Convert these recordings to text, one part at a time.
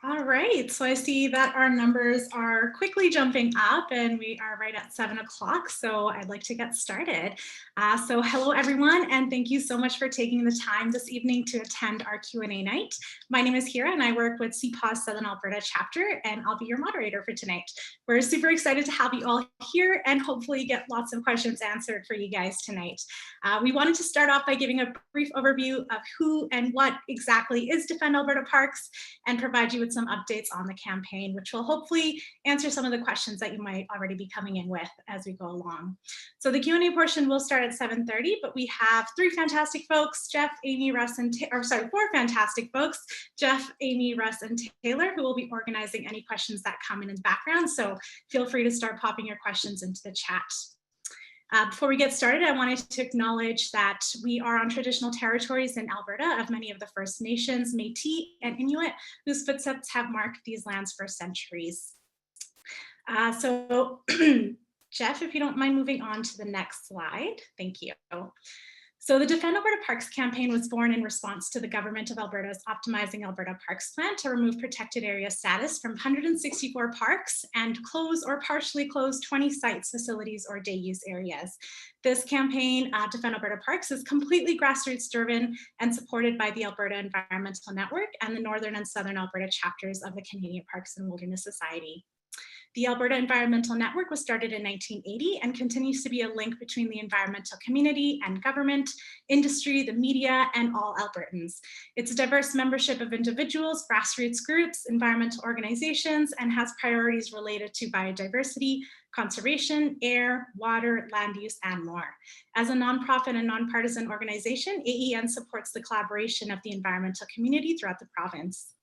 All right, so I see that our numbers are quickly jumping up and we are right at 7 o'clock, so I'd like to get started. So hello everyone, and thank you so much for taking the time this evening to attend our Q&A night. My name is Kira and I work with CPAWS Southern Alberta Chapter, and I'll be your moderator for tonight. We're super excited to have you all here and hopefully get lots of questions answered for you guys tonight. We wanted to start off by giving a brief overview of who and what exactly is Defend Alberta Parks and provide you with some updates on the campaign, which will hopefully answer some of the questions that you might already be coming in with as we go along. So the Q&A portion will start at 7:30, but we have four fantastic folks, Jeff, Amy, Russ, and Taylor, who will be organizing any questions that come in the background. So feel free to start popping your questions into the chat. Before we get started, I wanted to acknowledge that we are on traditional territories in Alberta of many of the First Nations, Métis, and Inuit, whose footsteps have marked these lands for centuries. So Jeff, if you don't mind moving on to the next slide, thank you. So the Defend Alberta Parks campaign was born in response to the Government of Alberta's Optimizing Alberta Parks plan to remove protected area status from 164 parks and close or partially close 20 sites, facilities, or day use areas. This campaign, Defend Alberta Parks, is completely grassroots driven and supported by the Alberta Environmental Network and the Northern and Southern Alberta chapters of the Canadian Parks and Wilderness Society. The Alberta Environmental Network was started in 1980 and continues to be a link between the environmental community and government, industry, the media, and all Albertans. It's a diverse membership of individuals, grassroots groups, environmental organizations, and has priorities related to biodiversity, conservation, air, water, land use, and more. As a nonprofit and nonpartisan organization, AEN supports the collaboration of the environmental community throughout the province.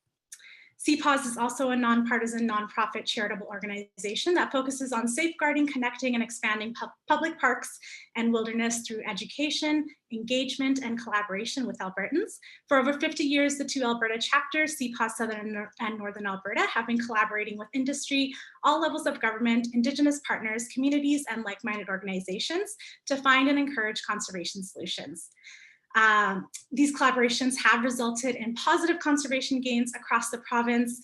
CPAWS is also a nonpartisan, nonprofit charitable organization that focuses on safeguarding, connecting, and expanding public parks and wilderness through education, engagement, and collaboration with Albertans. For over 50 years, the two Alberta chapters, CPAWS Southern and Northern Alberta, have been collaborating with industry, all levels of government, Indigenous partners, communities, and like-minded organizations to find and encourage conservation solutions. These collaborations have resulted in positive conservation gains across the province,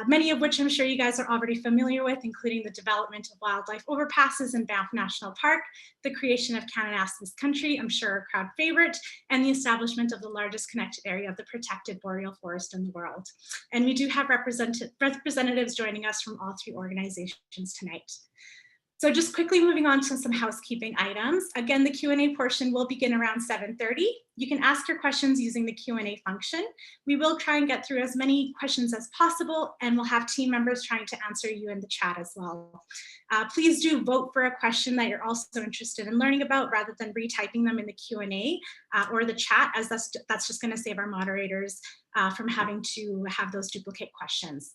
many of which I'm sure you guys are already familiar with, including the development of wildlife overpasses in Banff National Park, the creation of Kananaskis country, I'm sure a crowd favorite, and the establishment of the largest connected area of the protected boreal forest in the world. And we do have representatives joining us from all three organizations tonight. So just quickly moving on to some housekeeping items. Again, the Q&A portion will begin around 7:30. You can ask your questions using the Q&A function. We will try and get through as many questions as possible, and we'll have team members trying to answer you in the chat as well. Please do vote for a question that you're also interested in learning about rather than retyping them in the Q&A or the chat, as that's just going to save our moderators from having to have those duplicate questions.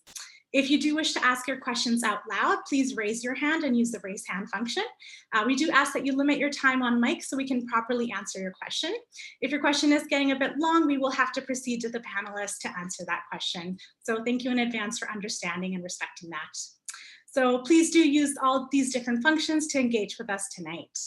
If you do wish to ask your questions out loud, please raise your hand and use the raise hand function. We do ask that you limit your time on mic so we can properly answer your question. If your question is getting a bit long, we will have to proceed to the panelists to answer that question. So thank you in advance for understanding and respecting that. So please do use all these different functions to engage with us tonight.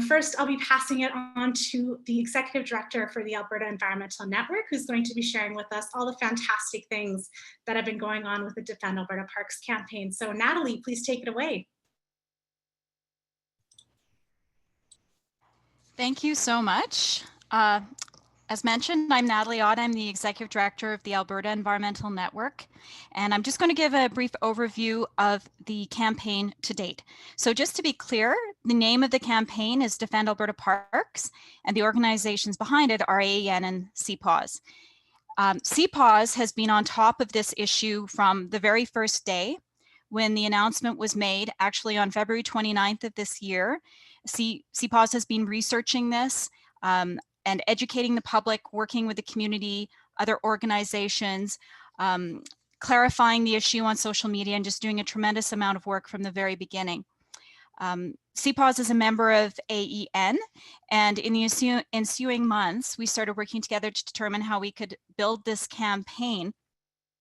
First, I'll be passing it on to the Executive Director for the Alberta Environmental Network, who's going to be sharing with us all the fantastic things that have been going on with the Defend Alberta Parks campaign. So Natalie, please take it away. Thank you so much. As mentioned, I'm Natalie Ott. I'm the Executive Director of the Alberta Environmental Network, and I'm just going to give a brief overview of the campaign to date. So just to be clear, the name of the campaign is Defend Alberta Parks, and the organizations behind it are AEN and CPAWS. CPAWS has been on top of this issue from the very first day when the announcement was made, actually on February 29th of this year. CPAWS has been researching this, and educating the public, working with the community, other organizations, clarifying the issue on social media, and just doing a tremendous amount of work from the very beginning. CPAWS is a member of AEN, and in the ensuing months, we started working together to determine how we could build this campaign.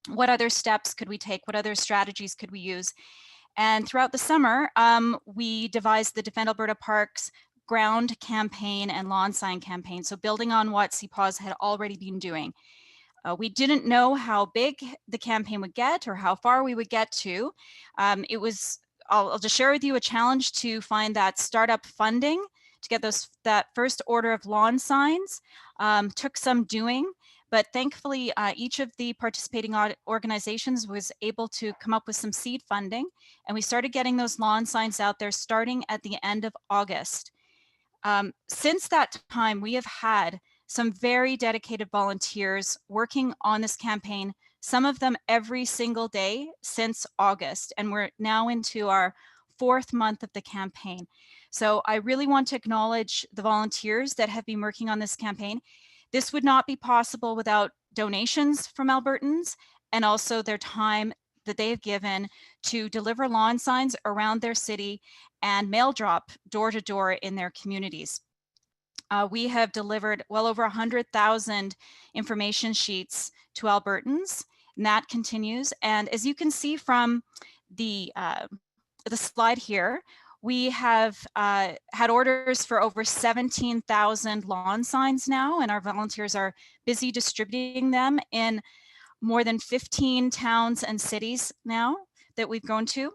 What other steps could we take? What other strategies could we use? And throughout the summer, we devised the Defend Alberta Parks ground campaign and lawn sign campaign. So building on what CPAWS had already been doing. We didn't know how big the campaign would get or how far we would get to. I'll just share with you a challenge to find that startup funding to get that first order of lawn signs. Took some doing, but thankfully each of the participating organizations was able to come up with some seed funding, and we started getting those lawn signs out there starting at the end of August. Since that time, we have had some very dedicated volunteers working on this campaign, some of them every single day since August, and we're now into our 4th month of the campaign. So I really want to acknowledge the volunteers that have been working on this campaign. This would not be possible without donations from Albertans and also their time that they have given to deliver lawn signs around their city and mail drop door to door in their communities. We have delivered well over 100,000 information sheets to Albertans, and that continues. And as you can see from the slide here, we have had orders for over 17,000 lawn signs now, and our volunteers are busy distributing them in more than 15 towns and cities now that we've grown to.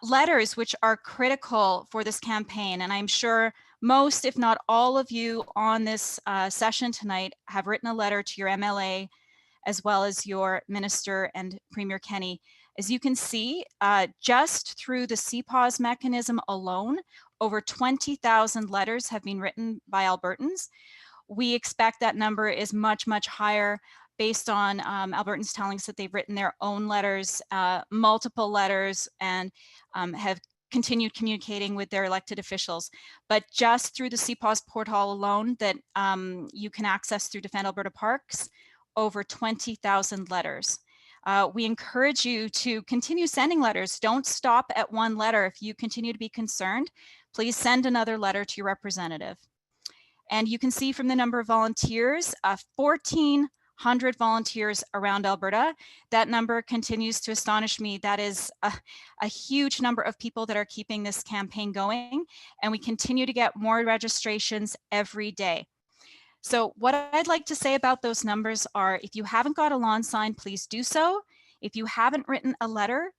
Letters, which are critical for this campaign, and I'm sure most, if not all of you on this session tonight have written a letter to your MLA as well as your Minister and Premier Kenny. As you can see, just through the CPAWS mechanism alone, over 20,000 letters have been written by Albertans. We expect that number is much, much higher based on Albertans telling us that they've written their own letters, multiple letters, and have continued communicating with their elected officials. But just through the CPAWS portal alone that you can access through Defend Alberta Parks, over 20,000 letters. We encourage you to continue sending letters. Don't stop at one letter. If you continue to be concerned, please send another letter to your representative. And you can see from the number of volunteers, 1,400 volunteers around Alberta. That number continues to astonish me. That is a huge number of people that are keeping this campaign going, and we continue to get more registrations every day. So what I'd like to say about those numbers are, if you haven't got a lawn sign, please do so. If you haven't written a letter,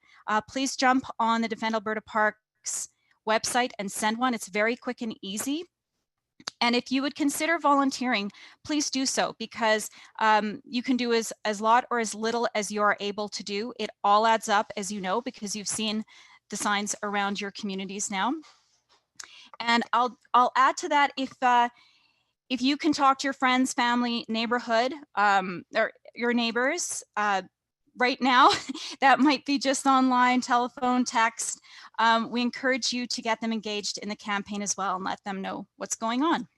please jump on the Defend Alberta Parks website and send one. It's very quick and easy. And if you would consider volunteering, please do so, because you can do as lot or as little as you are able to do. It all adds up, as you know, because you've seen the signs around your communities now. And I'll add to that, if you can talk to your friends, family, neighborhood, or your neighbors right now, that might be just online, telephone, text. We encourage you to get them engaged in the campaign as well and let them know what's going on.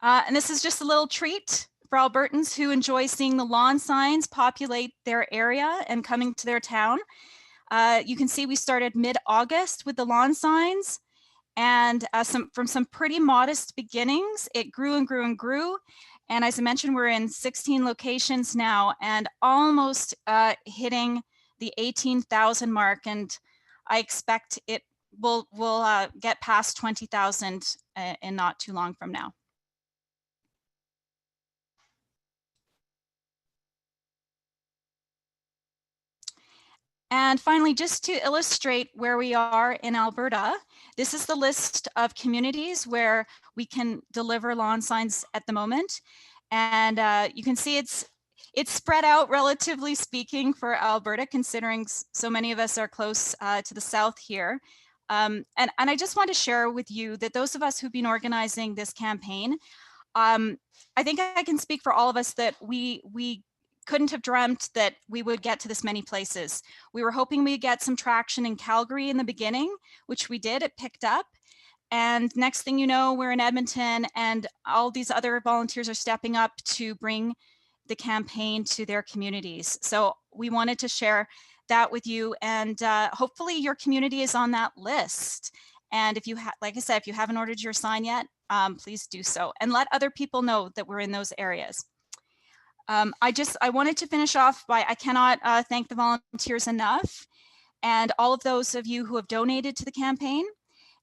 And this is just a little treat for Albertans who enjoy seeing the lawn signs populate their area and coming to their town. You can see we started mid-August with the lawn signs, and from some pretty modest beginnings, it grew and grew and grew. And as I mentioned, we're in 16 locations now and almost hitting the 18,000 mark. And I expect it will get past 20,000 in not too long from now. And finally, just to illustrate where we are in Alberta, this is the list of communities where we can deliver lawn signs at the moment. And you can see it's spread out, relatively speaking, for Alberta, considering so many of us are close to the south here. And I just want to share with you that those of us who've been organizing this campaign, I think I can speak for all of us that we couldn't have dreamt that we would get to this many places. We were hoping we'd get some traction in Calgary in the beginning, which we did. It picked up. And next thing you know, we're in Edmonton, and all these other volunteers are stepping up to bring the campaign to their communities. So we wanted to share that with you, and hopefully your community is on that list. And if you like I said, if you haven't ordered your sign yet, please do so, and let other people know that we're in those areas. I wanted to finish off by, I cannot thank the volunteers enough, and all of those of you who have donated to the campaign.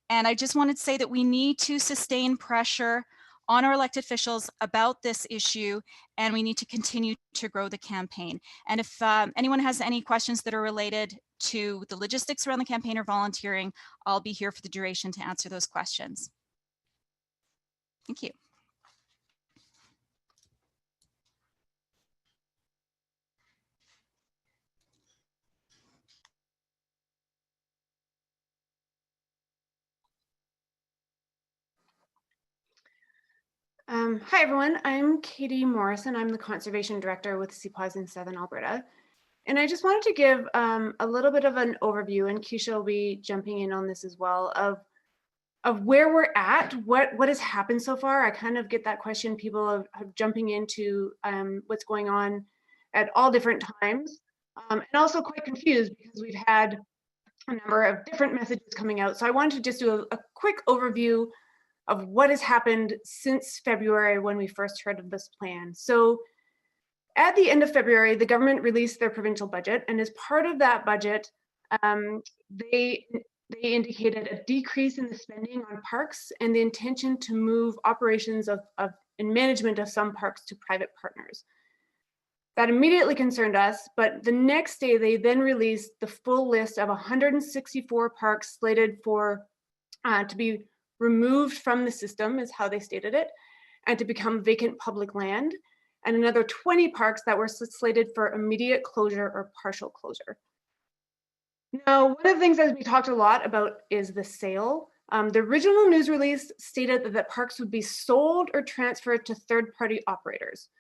And I just wanted to say that we need to sustain pressure on our elected officials about this issue, and we need to continue to grow the campaign. And if anyone has any questions that are related to the logistics around the campaign or volunteering, I'll be here for the duration to answer those questions. Thank you. Hi everyone, I'm Katie Morrison. I'm the Conservation Director with CPAWS in Southern Alberta. And I just wanted to give a little bit of an overview, and Keisha will be jumping in on this as well, of where we're at, what has happened so far. I kind of get that question, people are jumping into what's going on at all different times, and also quite confused because we've had a number of different messages coming out. So I wanted to just do a quick overview of what has happened since February when we first heard of this plan. So at the end of February, the government released their provincial budget, and as part of that budget, they indicated a decrease in the spending on parks and the intention to move operations and management of some parks to private partners. That immediately concerned us, but the next day they then released the full list of 164 parks slated for to be removed from the system, is how they stated it, and to become vacant public land, and another 20 parks that were slated for immediate closure or partial closure. Now, one of the things that we talked a lot about is the sale. The original news release stated that parks would be sold or transferred to third-party operators.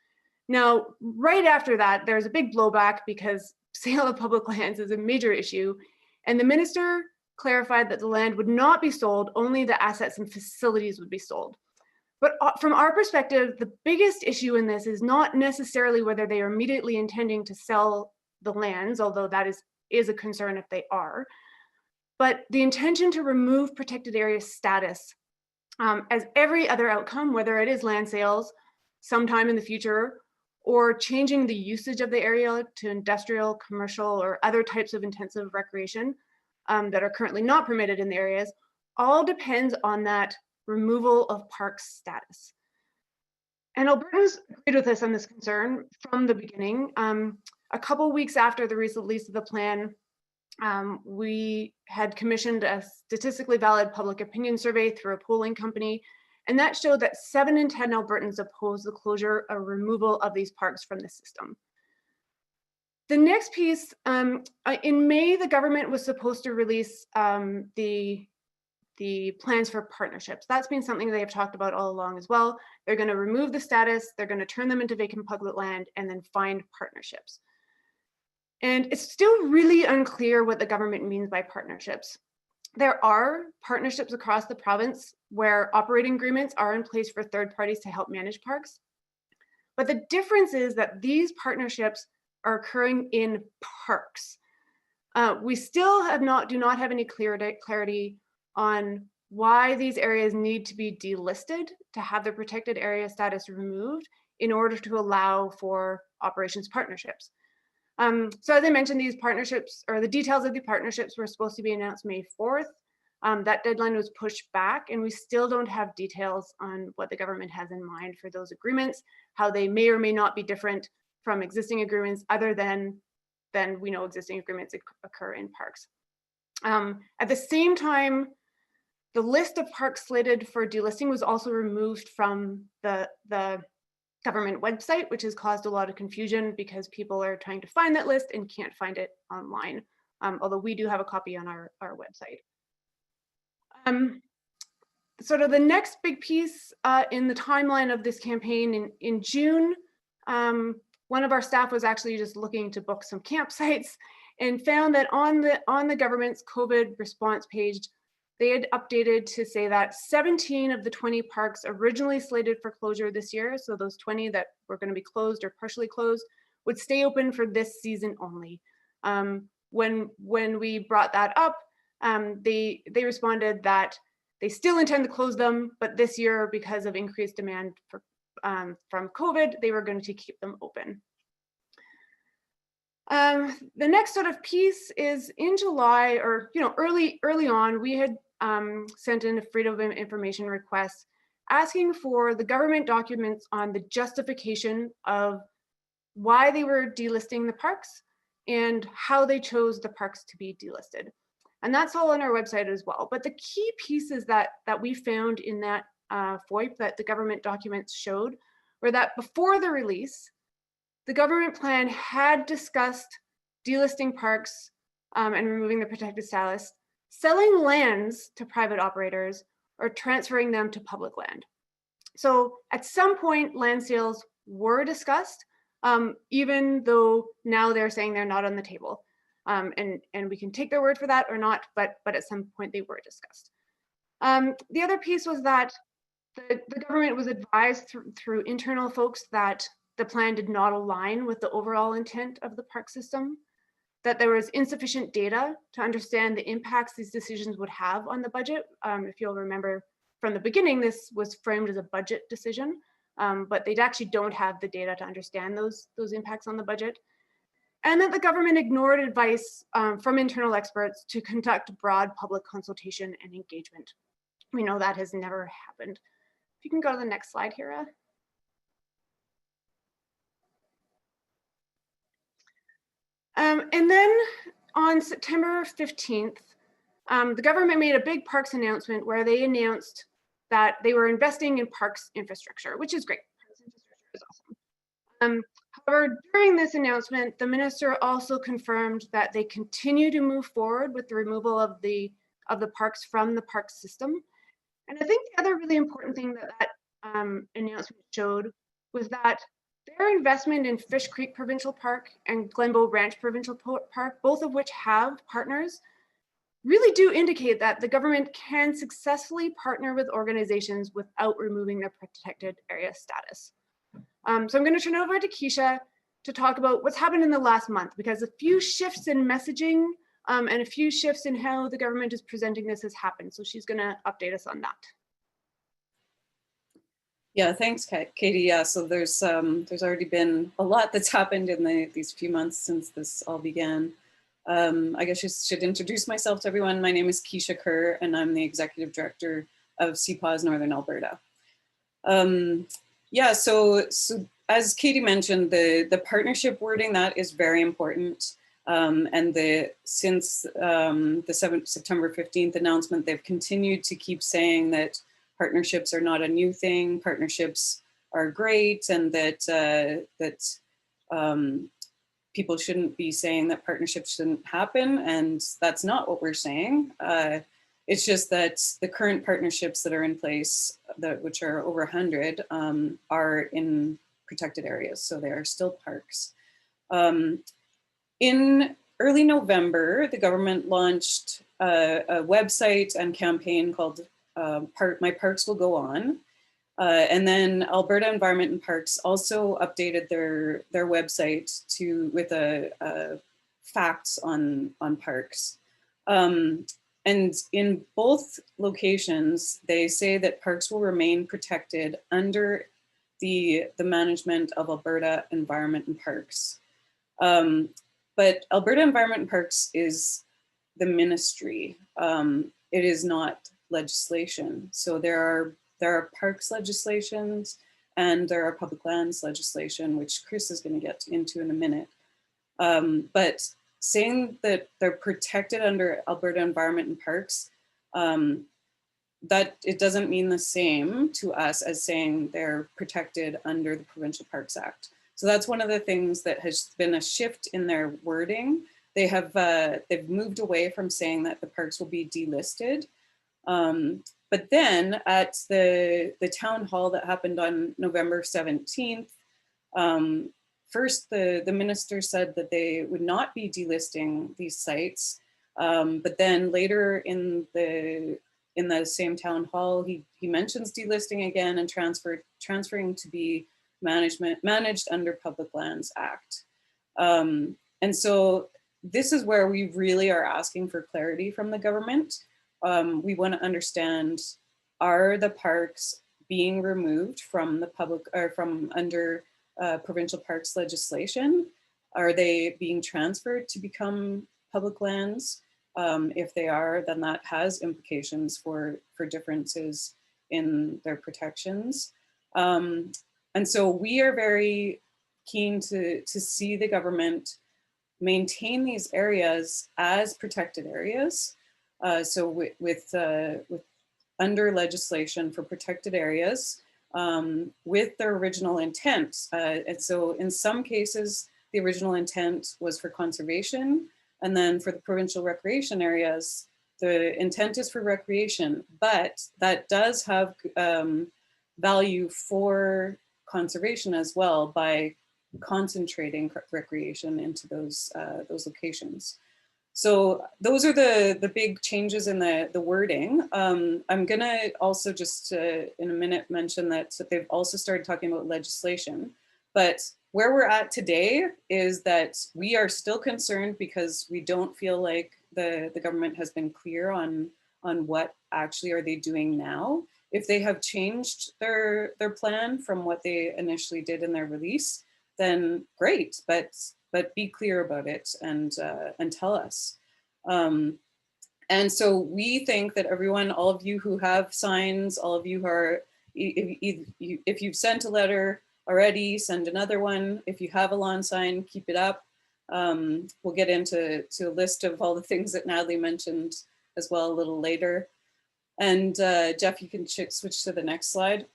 Now, right after that, there's a big blowback because sale of public lands is a major issue, and the minister clarified that the land would not be sold, only the assets and facilities would be sold. But from our perspective, the biggest issue in this is not necessarily whether they are immediately intending to sell the lands, although that is a concern if they are, but the intention to remove protected area status as every other outcome, whether it is land sales sometime in the future or changing the usage of the area to industrial, commercial, or other types of intensive recreation that are currently not permitted in the areas, all depends on that removal of park status. And Albertans agreed with us on this concern from the beginning. A couple weeks after the release of the plan, we had commissioned a statistically valid public opinion survey through a polling company, and that showed that 7 in 10 Albertans oppose the closure or removal of these parks from the system. The next piece, in May, the government was supposed to release the plans for partnerships. That's been something they have talked about all along as well. They're going to remove the status, they're going to turn them into vacant public land, and then find partnerships. And it's still really unclear what the government means by partnerships. There are partnerships across the province where operating agreements are in place for third parties to help manage parks. But the difference is that these partnerships are occurring in parks. We still do not have any clarity on why these areas need to be delisted to have the protected area status removed in order to allow for operations partnerships. So as I mentioned, these partnerships, or the details of the partnerships, were supposed to be announced May 4th. That deadline was pushed back, and we still don't have details on what the government has in mind for those agreements, how they may or may not be different from existing agreements, other than we know existing agreements occur in parks. At the same time, the list of parks slated for delisting was also removed from the government website, which has caused a lot of confusion because people are trying to find that list and can't find it online, although we do have a copy on our website. Sort of the next big piece in the timeline of this campaign, in June, one of our staff was actually just looking to book some campsites and found that on the government's COVID response page, they had updated to say that 17 of the 20 parks originally slated for closure this year, so those 20 that were going to be closed or partially closed, would stay open for this season only. When we brought that up, they responded that they still intend to close them, but this year, because of increased demand from COVID, they were going to keep them open. The next sort of piece is in July, or early on, we had sent in a Freedom of Information request asking for the government documents on the justification of why they were delisting the parks and how they chose the parks to be delisted. And that's all on our website as well. But the key pieces that we found in that FOIP that the government documents showed were that before the release, the government plan had discussed delisting parks and removing the protected status, selling lands to private operators, or transferring them to public land. So at some point, land sales were discussed, even though now they're saying they're not on the table. And we can take their word for that or not, but at some point they were discussed. The other piece was that the government was advised through internal folks that the plan did not align with the overall intent of the park system, that there was insufficient data to understand the impacts these decisions would have on the budget. If you'll remember from the beginning, this was framed as a budget decision, but they actually don't have the data to understand those impacts on the budget. And that the government ignored advice from internal experts to conduct broad public consultation and engagement. We know that has never happened. If you can go to the next slide, Hira. And then on September 15th, the government made a big parks announcement where they announced that they were investing in parks infrastructure, which is great. Parks infrastructure is awesome. However, during this announcement, the minister also confirmed that they continue to move forward with the removal of the parks from the park system. And I think the other really important thing that announcement showed was that their investment in Fish Creek Provincial Park and Glenbow Ranch Provincial Park, both of which have partners, really do indicate that the government can successfully partner with organizations without removing their protected area status. So I'm going to turn over to Keisha to talk about what's happened in the last month, because a few shifts in messaging and a few shifts in how the government is presenting this has happened. So she's going to update us on that. Yeah, thanks, Katie. Yeah, so there's already been a lot that's happened in these few months since this all began. I guess I should introduce myself to everyone. My name is Keisha Kerr, and I'm the Executive Director of CPAWS Northern Alberta. Yeah, so as Katie mentioned, the partnership wording, that is very important. And since the September 15th announcement, they've continued to keep saying that partnerships are not a new thing. Partnerships are great, and that people shouldn't be saying that partnerships shouldn't happen. And that's not what we're saying. It's just that the current partnerships that are in place, which are over 100, are in protected areas, so they are still parks. In early November, the government launched a website and campaign called My Parks Will Go On. And then Alberta Environment and Parks also updated their website with facts on parks. And in both locations, they say that parks will remain protected under the management of Alberta Environment and Parks. But Alberta Environment and Parks is the ministry. It is not legislation. So there are parks legislations and there are public lands legislation, which Chris is going to get into in a minute. But saying that they're protected under Alberta Environment and Parks, that it doesn't mean the same to us as saying they're protected under the Provincial Parks Act. So that's one of the things that has been a shift in their wording. They've moved away from saying that the parks will be delisted. But then at the town hall that happened on November 17th, first the minister said that they would not be delisting these sites. But then later in the same town hall, he mentions delisting again and transferring to be managed under Public Lands Act. And so this is where we really are asking for clarity from the government. We want to understand, are the parks being removed from the public or from under provincial parks legislation? Are they being transferred to become public lands? If they are, then that has implications for differences in their protections. And so we are very keen to see the government maintain these areas as protected areas. So with under legislation for protected areas with their original intent. And so in some cases, the original intent was for conservation. And then for the provincial recreation areas, the intent is for recreation, but that does have value for conservation as well by concentrating recreation into those locations. So those are the big changes in the wording. I'm gonna also just in a minute mention that they've also started talking about legislation, but where we're at today is that we are still concerned because we don't feel like the government has been clear on what actually are they doing now. If they have changed their plan from what they initially did in their release, then great, but be clear about it and tell us. And so we think that everyone, all of you who have signs, all of you who are, if you've sent a letter already, send another one. If you have a lawn sign, keep it up. We'll get into a list of all the things that Natalie mentioned as well a little later. And Jeff, you can switch to the next slide.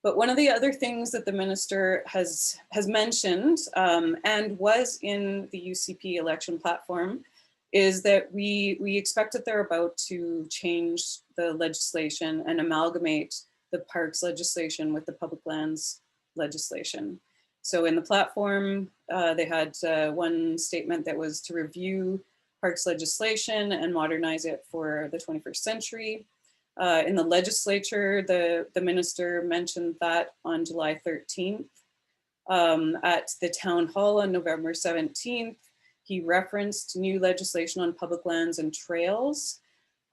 But one of the other things that the minister has mentioned and was in the UCP election platform is that we expect that they're about to change the legislation and amalgamate the parks legislation with the public lands legislation. So in the platform, they had one statement that was to review parks legislation and modernize it for the 21st century. In the legislature, the minister mentioned that on July 13th. At the town hall on November 17th, he referenced new legislation on public lands and trails.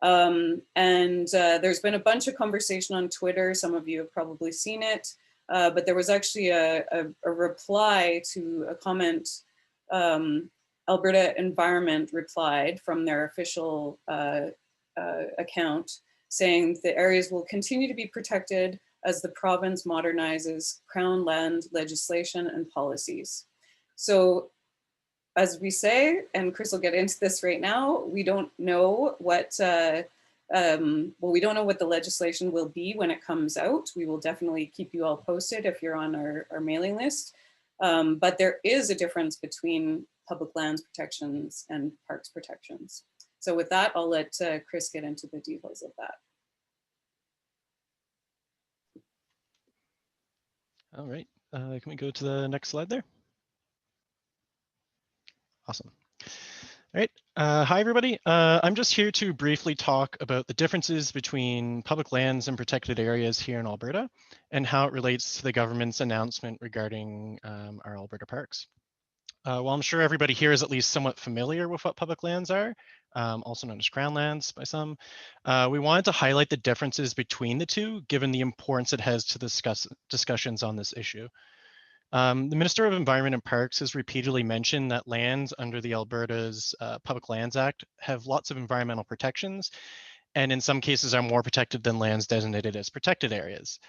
There's been a bunch of conversation on Twitter. Some of you have probably seen it, but there was actually a reply to a comment. Alberta Environment replied from their official account, saying the areas will continue to be protected as the province modernizes Crown land legislation and policies. So as we say, and Chris will get into this right now, we don't know what, we don't know what the legislation will be when it comes out. We will definitely keep you all posted if you're on our mailing list. But there is a difference between public lands protections and parks protections. So with that, I'll let Chris get into the details of that. All right, can we go to the next slide there? Awesome. All right, hi everybody. I'm just here to briefly talk about the differences between public lands and protected areas here in Alberta and how it relates to the government's announcement regarding our Alberta parks. Well, I'm sure everybody here is at least somewhat familiar with what public lands are, also known as Crown lands by some. We wanted to highlight the differences between the two, given the importance it has to discussions on this issue. The Minister of Environment and Parks has repeatedly mentioned that lands under the Alberta's Public Lands Act have lots of environmental protections, and in some cases are more protected than lands designated as protected areas.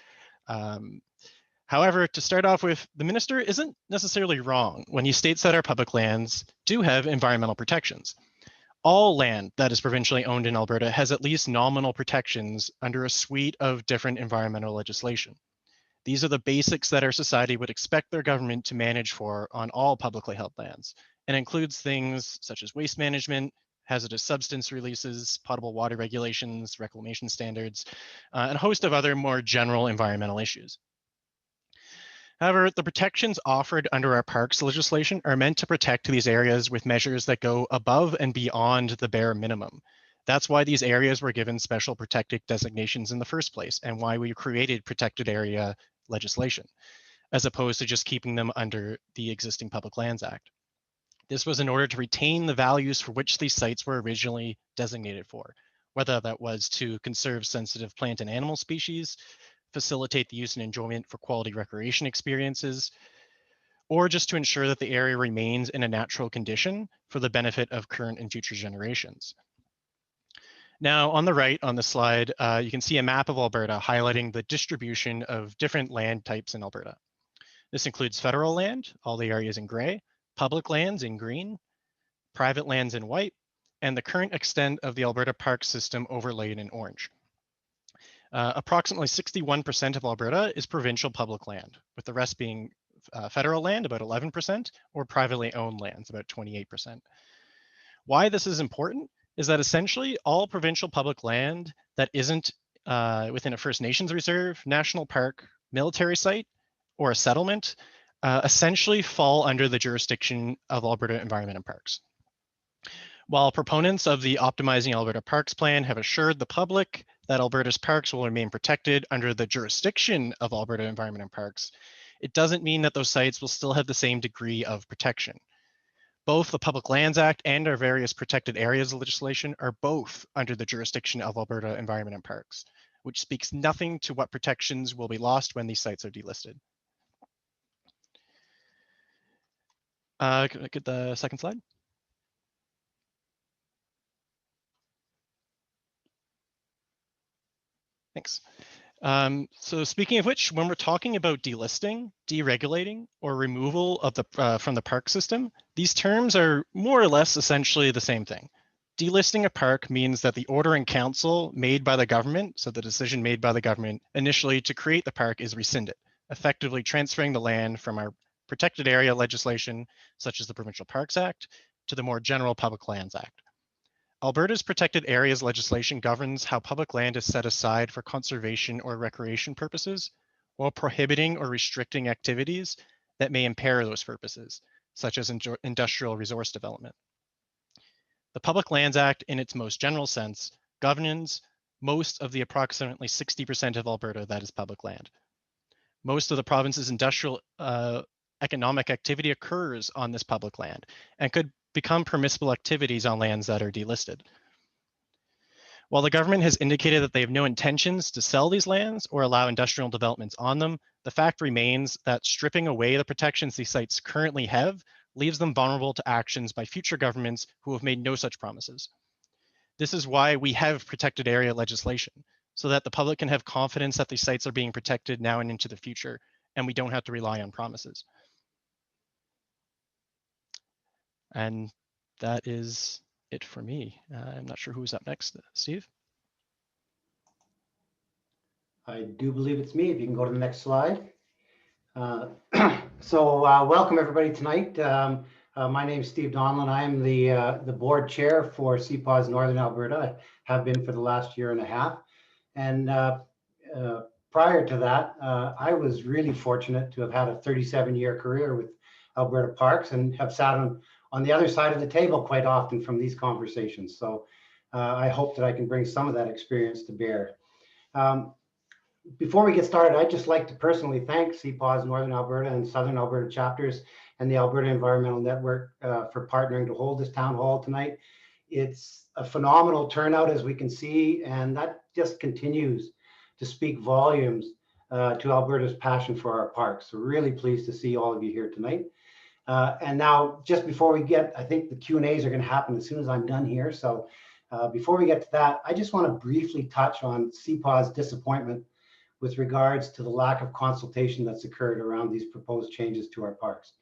However, to start off with, the minister isn't necessarily wrong when he states that our public lands do have environmental protections. All land that is provincially owned in Alberta has at least nominal protections under a suite of different environmental legislation. These are the basics that our society would expect their government to manage for on all publicly held lands, and includes things such as waste management, hazardous substance releases, potable water regulations, reclamation standards, and a host of other more general environmental issues. However, the protections offered under our parks legislation are meant to protect these areas with measures that go above and beyond the bare minimum. That's why these areas were given special protected designations in the first place, and why we created protected area legislation, as opposed to just keeping them under the existing Public Lands Act. This was in order to retain the values for which these sites were originally designated for, whether that was to conserve sensitive plant and animal species, facilitate the use and enjoyment for quality recreation experiences, or just to ensure that the area remains in a natural condition for the benefit of current and future generations. Now, on the right on the slide, you can see a map of Alberta highlighting the distribution of different land types in Alberta. This includes federal land, all the areas in gray, public lands in green, private lands in white, and the current extent of the Alberta park system overlaid in orange. Approximately 61% of Alberta is provincial public land, with the rest being federal land, about 11%, or privately owned lands, about 28%. Why this is important is that essentially all provincial public land that isn't within a First Nations reserve, national park, military site, or a settlement essentially fall under the jurisdiction of Alberta Environment and Parks. While proponents of the Optimizing Alberta Parks Plan have assured the public that Alberta's parks will remain protected under the jurisdiction of Alberta Environment and Parks, it doesn't mean that those sites will still have the same degree of protection. Both the Public Lands Act and our various protected areas legislation are both under the jurisdiction of Alberta Environment and Parks, which speaks nothing to what protections will be lost when these sites are delisted. Can I get the second slide? Thanks. So speaking of which, when we're talking about delisting, deregulating, or removal of the from the park system, these terms are more or less essentially the same thing. Delisting a park means that the order in council made by the government, so the decision made by the government initially to create the park, is rescinded, effectively transferring the land from our protected area legislation, such as the Provincial Parks Act, to the more general Public Lands Act. Alberta's protected areas legislation governs how public land is set aside for conservation or recreation purposes, while prohibiting or restricting activities that may impair those purposes, such as industrial resource development. The Public Lands Act, in its most general sense, governs most of the approximately 60% of Alberta that is public land. Most of the province's industrial economic activity occurs on this public land and could become permissible activities on lands that are delisted. While the government has indicated that they have no intentions to sell these lands or allow industrial developments on them, the fact remains that stripping away the protections these sites currently have leaves them vulnerable to actions by future governments who have made no such promises. This is why we have protected area legislation, so that the public can have confidence that these sites are being protected now and into the future, and we don't have to rely on promises. And that is it for me. I'm not sure who's up next. Steve? I do believe it's me. If you can go to the next slide. Welcome everybody tonight. My name is Steve Donlan. I am the board chair for CPAWS Northern Alberta. I have been for the last year and a half. And prior to that, I was really fortunate to have had a 37-year career with Alberta Parks and have sat on the other side of the table quite often from these conversations. So I hope that I can bring some of that experience to bear. Before we get started, I'd just like to personally thank CPAWS Northern Alberta and Southern Alberta chapters and the Alberta Environmental Network for partnering to hold this town hall tonight. It's a phenomenal turnout, as we can see, and that just continues to speak volumes to Alberta's passion for our parks. So really pleased to see all of you here tonight. And now, just before we get, I think the Q&As are going to happen as soon as I'm done here. So before we get to that, I just want to briefly touch on CPAW's disappointment with regards to the lack of consultation that's occurred around these proposed changes to our parks.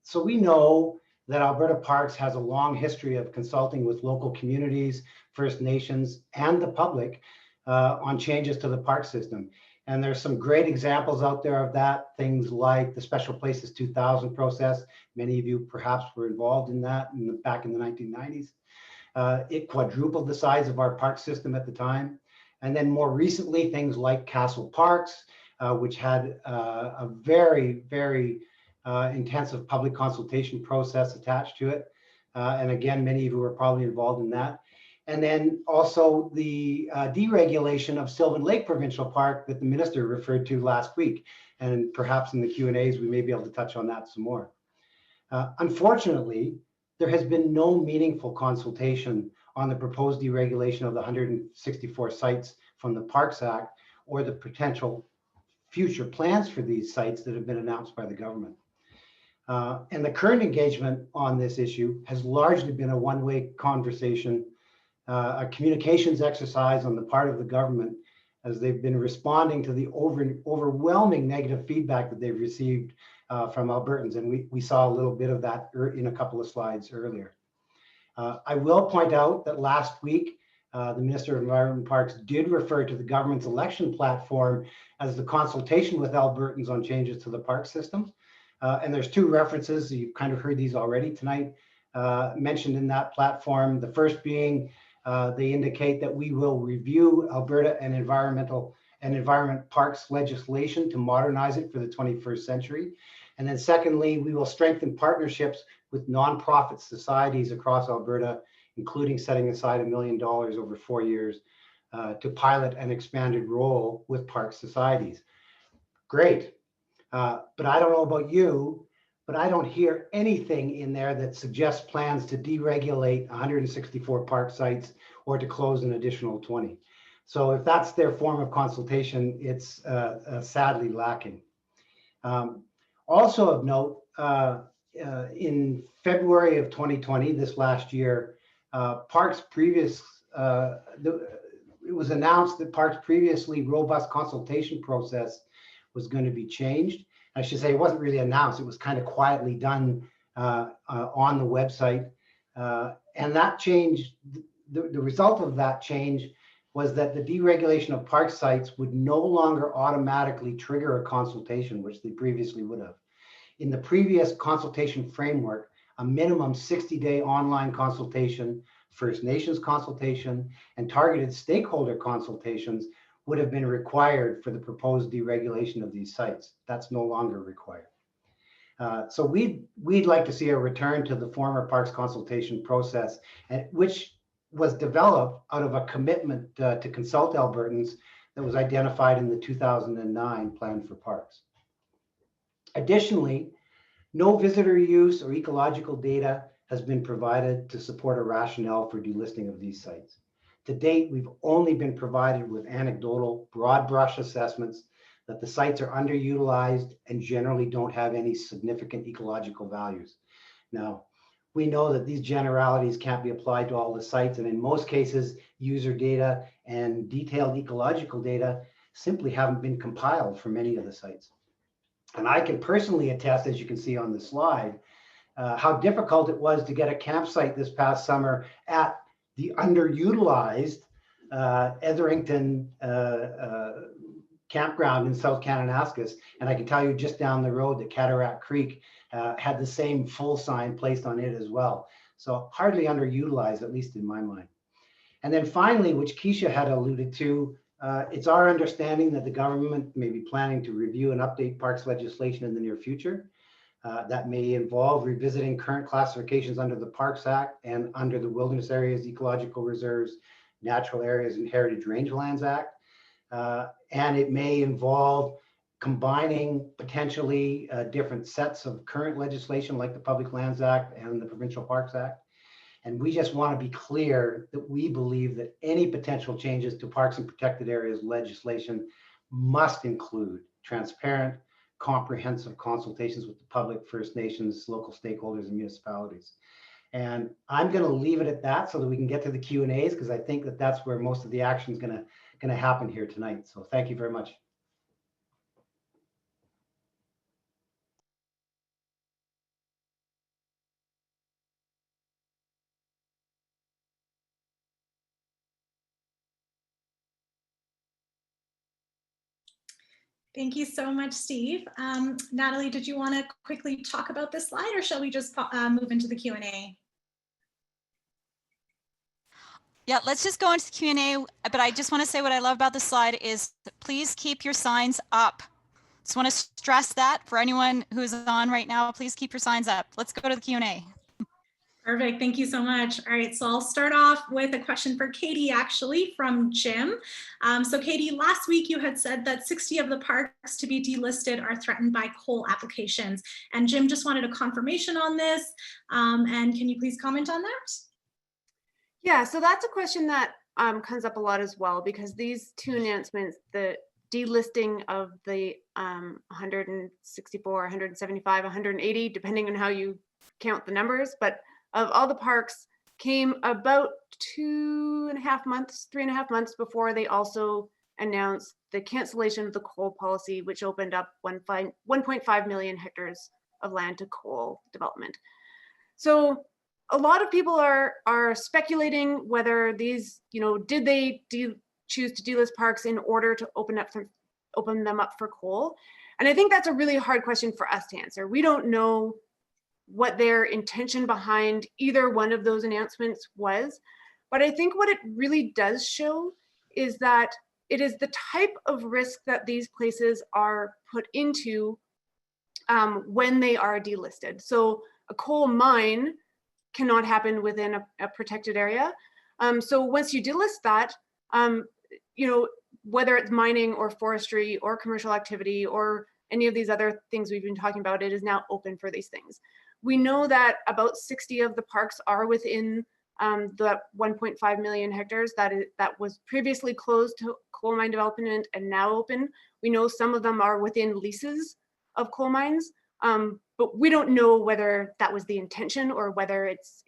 So we know that Alberta Parks has a long history of consulting with local communities, First Nations, and the public on changes to the park system. And there's some great examples out there of that, things like the Special Places 2000 process. Many of you perhaps were involved in that back in the 1990s. It quadrupled the size of our park system at the time. And then more recently, things like Castle Parks, which had a very, very intensive public consultation process attached to it. And again, many of you were probably involved in that. And then also the deregulation of Sylvan Lake Provincial Park that the minister referred to last week. And perhaps in the Q&As, we may be able to touch on that some more. Unfortunately, there has been no meaningful consultation on the proposed deregulation of the 164 sites from the Parks Act or the potential future plans for these sites that have been announced by the government. And the current engagement on this issue has largely been a one-way conversation a communications exercise on the part of the government as they've been responding to the overwhelming negative feedback that they've received from Albertans. And we saw a little bit of that in a couple of slides earlier. I will point out that last week, the Minister of Environment and Parks did refer to the government's election platform as the consultation with Albertans on changes to the park system. And there's two references, you've kind of heard these already tonight, mentioned in that platform. The first being, they indicate that we will review Alberta and environment parks legislation to modernize it for the 21st century. And then secondly, we will strengthen partnerships with nonprofit societies across Alberta, including setting aside $1 million over 4 years to pilot an expanded role with park societies. Great. But I don't know about you, but I don't hear anything in there that suggests plans to deregulate 164 park sites or to close an additional 20. So if that's their form of consultation, it's sadly lacking. Also of note, in February of 2020, this last year, it was announced that Parks' previously robust consultation process was going to be changed. I should say it wasn't really announced, it was kind of quietly done on the website. And that change, the result of that change was that the deregulation of park sites would no longer automatically trigger a consultation, which they previously would have. In the previous consultation framework, a minimum 60-day online consultation, First Nations consultation, and targeted stakeholder consultations would have been required for the proposed deregulation of these sites. That's no longer required. So we'd like to see a return to the former parks consultation process, which was developed out of a commitment to consult Albertans that was identified in the 2009 Plan for Parks. Additionally, no visitor use or ecological data has been provided to support a rationale for delisting of these sites. To date, we've only been provided with anecdotal, broad brush assessments that the sites are underutilized and generally don't have any significant ecological values. Now, we know that these generalities can't be applied to all the sites, and in most cases, user data and detailed ecological data simply haven't been compiled for many of the sites. And I can personally attest, as you can see on the slide, how difficult it was to get a campsite this past summer at the underutilized Etherington campground in South Kananaskis. And I can tell you just down the road that Cataract Creek had the same full sign placed on it as well. So hardly underutilized, at least in my mind. And then finally, which Keisha had alluded to, it's our understanding that the government may be planning to review and update parks legislation in the near future. That may involve revisiting current classifications under the Parks Act and under the Wilderness Areas, Ecological Reserves, Natural Areas and Heritage Rangelands Act. And it may involve combining potentially different sets of current legislation like the Public Lands Act and the Provincial Parks Act. And we just want to be clear that we believe that any potential changes to parks and protected areas legislation must include transparent, comprehensive consultations with the public, First Nations, local stakeholders, and municipalities. And I'm going to leave it at that so that we can get to the Q&As, because I think that that's where most of the action is going to happen here tonight. So thank you very much. Thank you so much, Steve. Natalie, did you want to quickly talk about this slide, or shall we just move into the Q&A? Yeah, let's just go into the Q&A, but I just want to say what I love about this slide is please keep your signs up. Just want to stress that for anyone who's on right now, please keep your signs up. Let's go to the Q&A. Perfect, thank you so much. All right, so I'll start off with a question for Katie, actually, from Jim. So Katie, last week you had said that 60 of the parks to be delisted are threatened by coal applications. And Jim just wanted a confirmation on this. And can you please comment on that? Yeah, so that's a question that comes up a lot as well, because these two announcements, the delisting of the 164, 175, 180, depending on how you count the numbers, but of all the parks came about 3.5 months before they also announced the cancellation of the coal policy, which opened up 1.5 million hectares of land to coal development. So a lot of people are speculating whether these, did they choose to delist parks in order to open them up for coal? And I think that's a really hard question for us to answer. We don't know what their intention behind either one of those announcements was. But I think what it really does show is that it is the type of risk that these places are put into when they are delisted. So a coal mine cannot happen within a protected area. So once you delist that, whether it's mining or forestry or commercial activity or any of these other things we've been talking about, it is now open for these things. We know that about 60 of the parks are within the 1.5 million hectares that was previously closed to coal mine development and now open. We know some of them are within leases of coal mines, but we don't know whether that was the intention or whether it's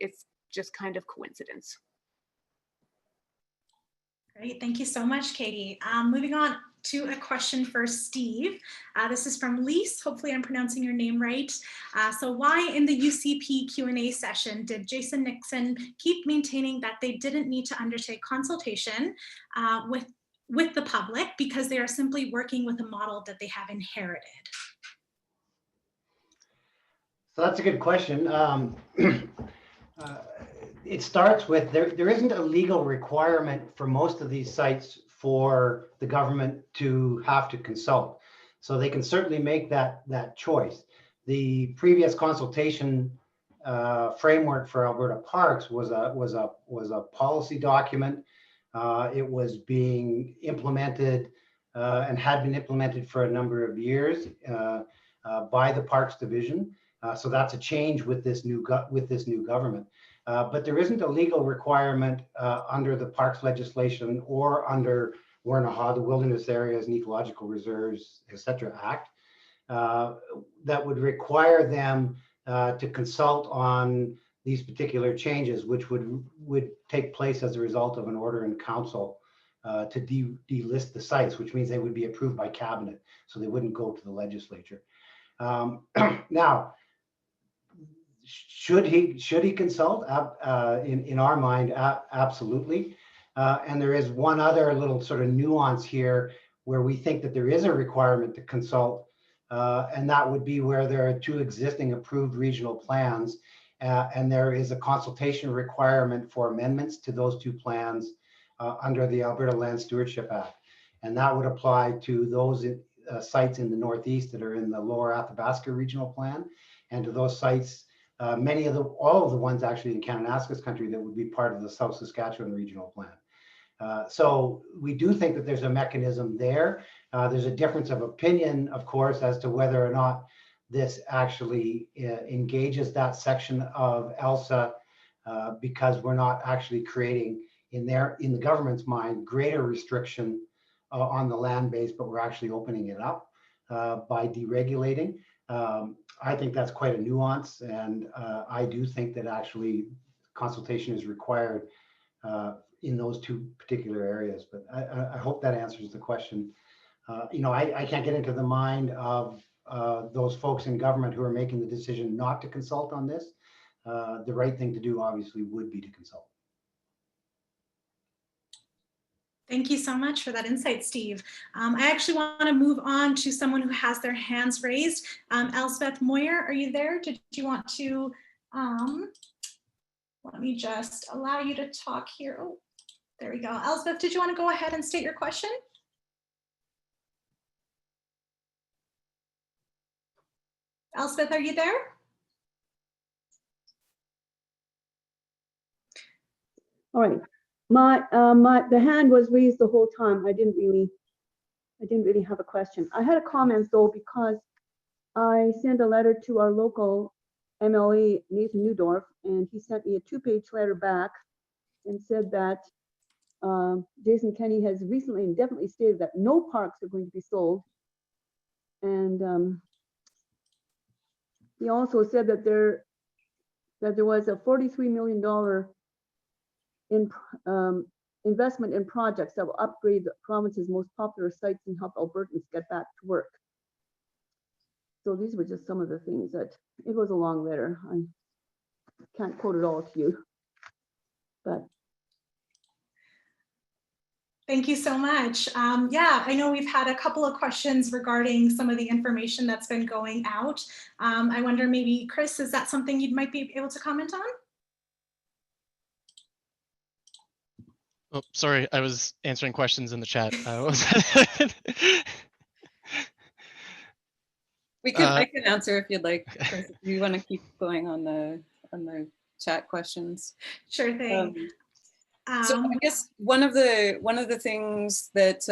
just kind of coincidence. Great, thank you so much, Katie. Moving on to a question for Steve. This is from Lise, hopefully I'm pronouncing your name right. So why in the UCP Q&A session did Jason Nixon keep maintaining that they didn't need to undertake consultation with the public because they are simply working with a model that they have inherited? So that's a good question. It starts with there isn't a legal requirement for most of these sites for the government to have to consult. So they can certainly make that choice. The previous consultation framework for Alberta parks was a policy document. It was being implemented and had been implemented for a number of years by the Parks Division. So that's a change with this new government. But there isn't a legal requirement under the parks legislation or under WRNH, the Wilderness Areas and Ecological Reserves, etc. Act, that would require them to consult on these particular changes, which would take place as a result of an order in council to delist the sites, which means they would be approved by cabinet, so they wouldn't go to the legislature. Now, should he consult? In our mind, absolutely. And there is one other little sort of nuance here where we think that there is a requirement to consult, and that would be where there are two existing approved regional plans, and there is a consultation requirement for amendments to those two plans under the Alberta Land Stewardship Act. And that would apply to those sites in the Northeast that are in the Lower Athabasca Regional Plan, and to those sites, all of the ones actually in Kananaskis country that would be part of the South Saskatchewan Regional Plan. So we do think that there's a mechanism there. There's a difference of opinion, of course, as to whether or not this actually engages that section of ELSA, because we're not actually creating, in the government's mind, greater restriction on the land base, but we're actually opening it up by deregulating. I think that's quite a nuance, and I do think that actually consultation is required in those two particular areas. But I hope that answers the question. I can't get into the mind of those folks in government who are making the decision not to consult on this. The right thing to do, obviously, would be to consult. Thank you so much for that insight, Steve. I actually want to move on to someone who has their hands raised. Elspeth Moyer, are you there? Did you want to, let me just allow you to talk here. Oh, there we go. Elspeth, did you want to go ahead and state your question? Elspeth, are you there? All right. The hand was raised the whole time. I didn't really have a question. I had a comment though, because I sent a letter to our local MLA, Nathan Newdorf, and he sent me a 2-page letter back and said that Jason Kenney has recently and definitely stated that no parks are going to be sold. And he also said that there was a $43 million in investment in projects that will upgrade the province's most popular sites and help Albertans get back to work. So these were just some of the things that, it was a long letter. I can't quote it all to you, but. Thank you so much. Yeah, I know we've had a couple of questions regarding some of the information that's been going out. I wonder maybe, Chris, is that something you might be able to comment on? Oh, sorry, I was answering questions in the chat. I can answer if you'd like. Chris, if you want to keep going on the chat questions. Sure thing. So I guess one of the things that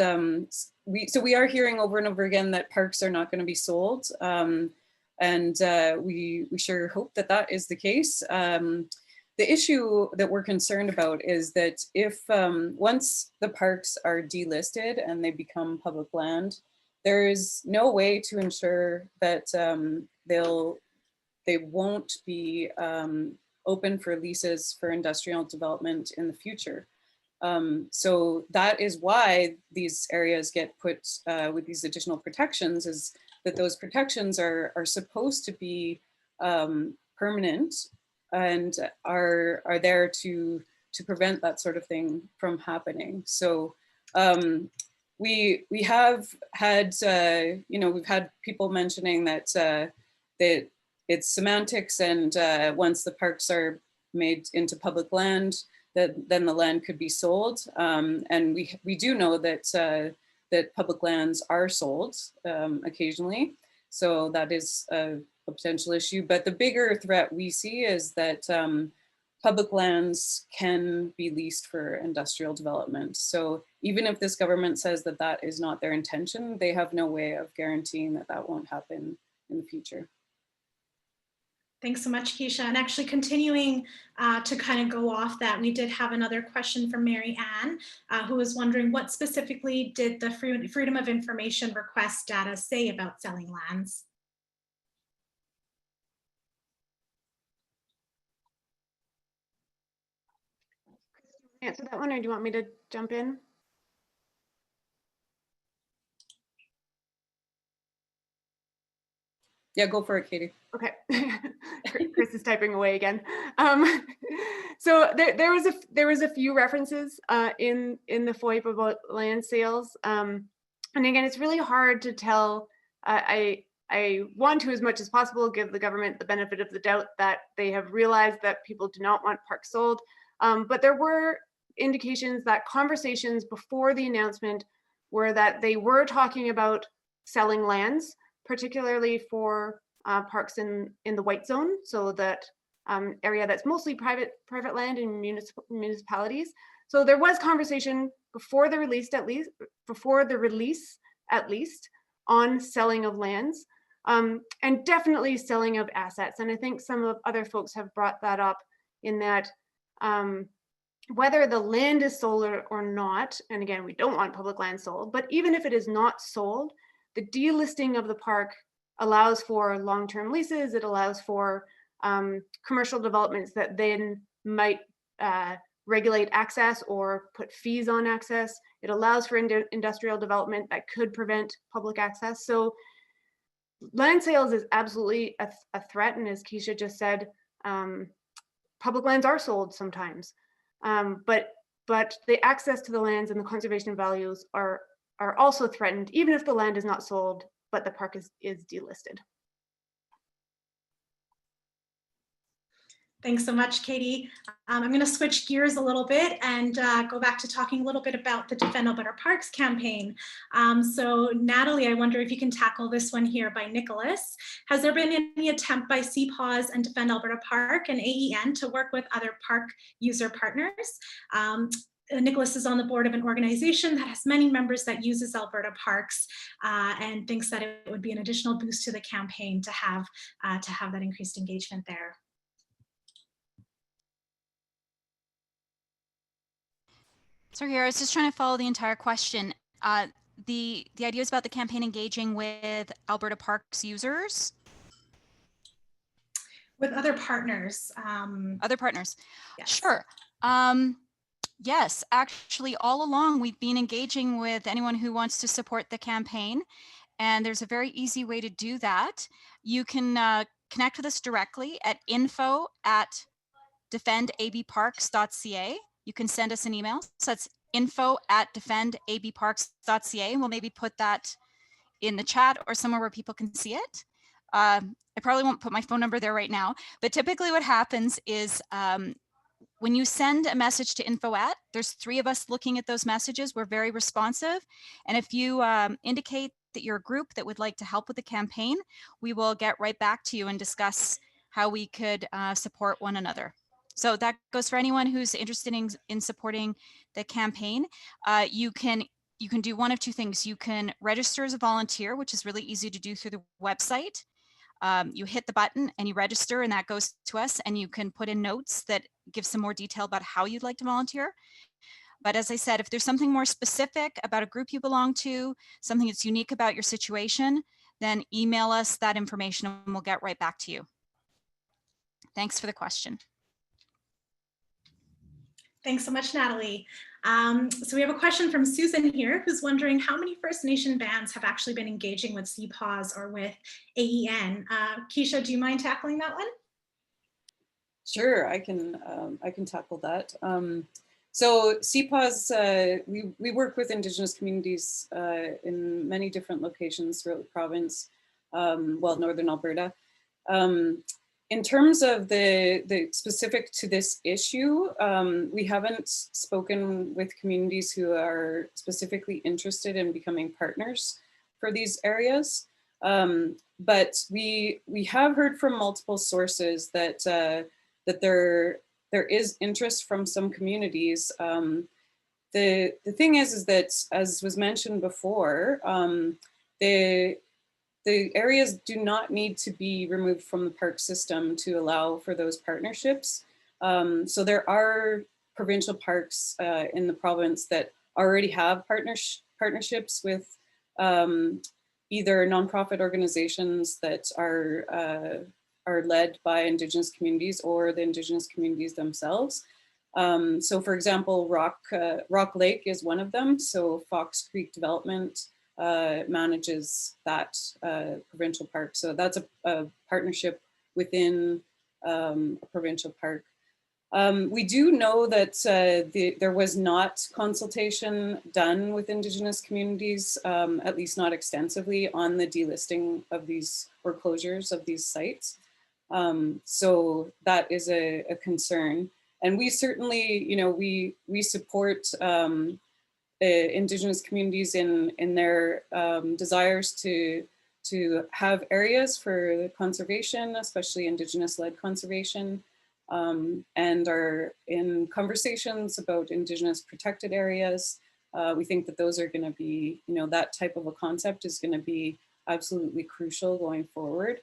we are hearing over and over again that parks are not going to be sold, and we sure hope that that is the case. The issue that we're concerned about is that if once the parks are delisted and they become public land, there is no way to ensure that they won't be open for leases for industrial development in the future. So that is why these areas get put with these additional protections, is that those protections are supposed to be permanent and are there to prevent that sort of thing from happening. So we have had, we've had people mentioning that that it's semantics, and once the parks are made into public land, then the land could be sold. And we do know that that public lands are sold occasionally. So that is a potential issue. But the bigger threat we see is that public lands can be leased for industrial development. So even if this government says that that is not their intention, they have no way of guaranteeing that that won't happen in the future. Thanks so much, Keisha. And actually continuing to kind of go off that, we did have another question from Mary Ann, who was wondering what specifically did the Freedom of Information request data say about selling lands? Answer that one, or do you want me to jump in? Yeah, go for it, Katie. Okay, Chris is typing away again. So there was a few references in the FOIP about land sales, and again, it's really hard to tell. I want to, as much as possible, give the government the benefit of the doubt that they have realized that people do not want parks sold, but there were indications that conversations before the announcement were that they were talking about selling lands, particularly for parks in the white zone, so that area that's mostly private land in municipalities. So there was conversation before the release, at least, on selling of lands, and definitely selling of assets. And I think some of other folks have brought that up, in that whether the land is sold or not, and again, we don't want public land sold, but even if it is not sold, the delisting of the park allows for long-term leases. It allows for commercial developments that then might regulate access or put fees on access. It allows for industrial development that could prevent public access. So land sales is absolutely a threat. And as Keisha just said, public lands are sold sometimes. But the access to the lands and the conservation values are also threatened, even if the land is not sold, but the park is delisted. Thanks so much, Katie. I'm going to switch gears a little bit and go back to talking a little bit about the Defend Alberta Parks campaign. So Natalie, I wonder if you can tackle this one here by Nicholas. Has there been any attempt by CPAWS and Defend Alberta Park and AEN to work with other park user partners? Nicholas is on the board of an organization that has many members that uses Alberta parks and thinks that it would be an additional boost to the campaign to have that increased engagement there. So here, I was just trying to follow the entire question. The idea is about the campaign engaging with Alberta Parks users? With other partners. Other partners, Yes. sure. Yes, actually, all along we've been engaging with anyone who wants to support the campaign, and there's a very easy way to do that. You can connect with us directly at info@defendabparks.ca. You can send us an email. So that's info@defendabparks.ca, and we'll maybe put that in the chat or somewhere where people can see it. I probably won't put my phone number there right now, but typically what happens is when you send a message to info@, there's 3 of us looking at those messages. We're very responsive. And if you indicate that you're a group that would like to help with the campaign, we will get right back to you and discuss how we could support one another. So that goes for anyone who's interested in supporting the campaign. You can do one of 2 things. You can register as a volunteer, which is really easy to do through the website. You hit the button and you register, and that goes to us, and you can put in notes that give some more detail about how you'd like to volunteer. But as I said, if there's something more specific about a group you belong to, something that's unique about your situation, then email us that information and we'll get right back to you. Thanks for the question. Thanks so much, Natalie. So we have a question from Susan here, who's wondering how many First Nation bands have actually been engaging with CPAWS or with AEN. Keisha, do you mind tackling that one? Sure, I can tackle that. So CPAWS, we work with Indigenous communities in many different locations throughout the province, well, Northern Alberta. In terms of the specific to this issue, we haven't spoken with communities who are specifically interested in becoming partners for these areas. But we have heard from multiple sources that that there is interest from some communities. The thing is that, as was mentioned before, the areas do not need to be removed from the park system to allow for those partnerships. So there are provincial parks in the province that already have partnerships with either nonprofit organizations that are led by Indigenous communities or the Indigenous communities themselves. So for example, Rock Lake is one of them. So Fox Creek Development manages that provincial park. So that's a partnership within a provincial park. We do know that there was not consultation done with Indigenous communities, at least not extensively, on the delisting of these or closures of these sites. So that is a concern. And we certainly, we support Indigenous communities in their desires to have areas for conservation, especially Indigenous-led conservation, and are in conversations about Indigenous protected areas. We think that those are going to be, that type of a concept is going to be absolutely crucial going forward.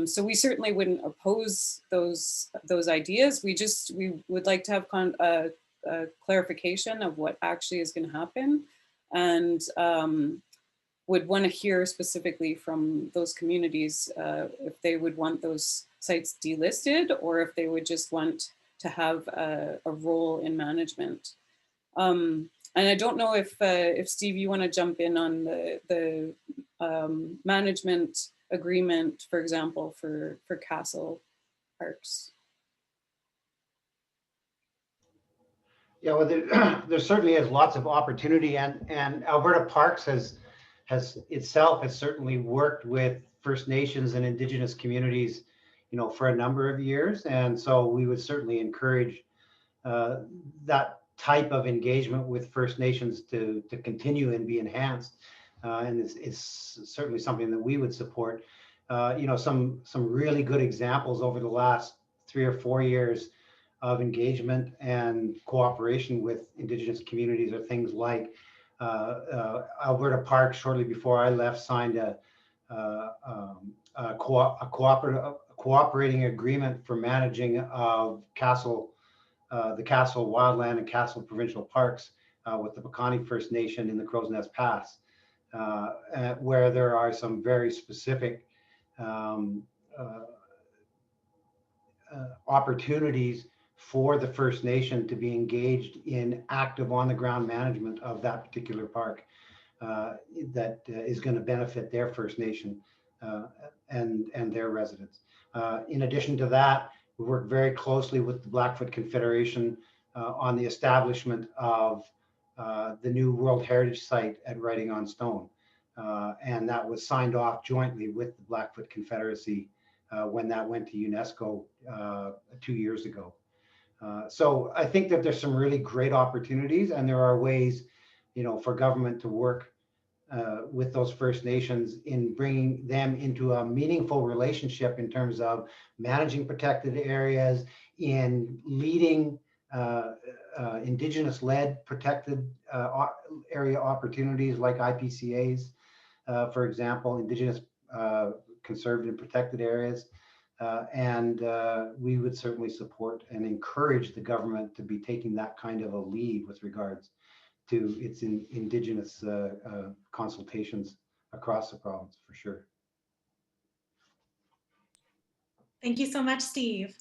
So we certainly wouldn't oppose those ideas. We would like to have a clarification of what actually is going to happen, and would want to hear specifically from those communities if they would want those sites delisted or if they would just want to have a role in management. And I don't know if Steve, you want to jump in on the management agreement, for example, for castle parks. Yeah, well, there certainly is lots of opportunity, and Alberta Parks has certainly worked with First Nations and Indigenous communities, for a number of years, and so we would certainly encourage that type of engagement with First Nations to continue and be enhanced, and it's certainly something that we would support. Some really good examples over the last 3 or 4 years of engagement and cooperation with Indigenous communities are things like Alberta Parks, shortly before I left, signed a cooperating agreement for managing of the Castle Wildland and Castle Provincial Parks with the Piikani First Nation in the Crow's Nest Pass, where there are some very specific opportunities for the First Nation to be engaged in active on-the-ground management of that particular park that is going to benefit their First Nation and their residents. In addition to that, we work very closely with the Blackfoot Confederation on the establishment of the new World Heritage Site at Writing on Stone. And that was signed off jointly with the Blackfoot Confederacy when that went to UNESCO 2 years ago. So I think that there's some really great opportunities, and there are ways, for government to work with those First Nations in bringing them into a meaningful relationship in terms of managing protected areas, in leading Indigenous-led protected area opportunities like IPCAs, for example, Indigenous conserved and protected areas. And we would certainly support and encourage the government to be taking that kind of a lead with regards to its Indigenous consultations across the province, for sure. Thank you so much, Steve.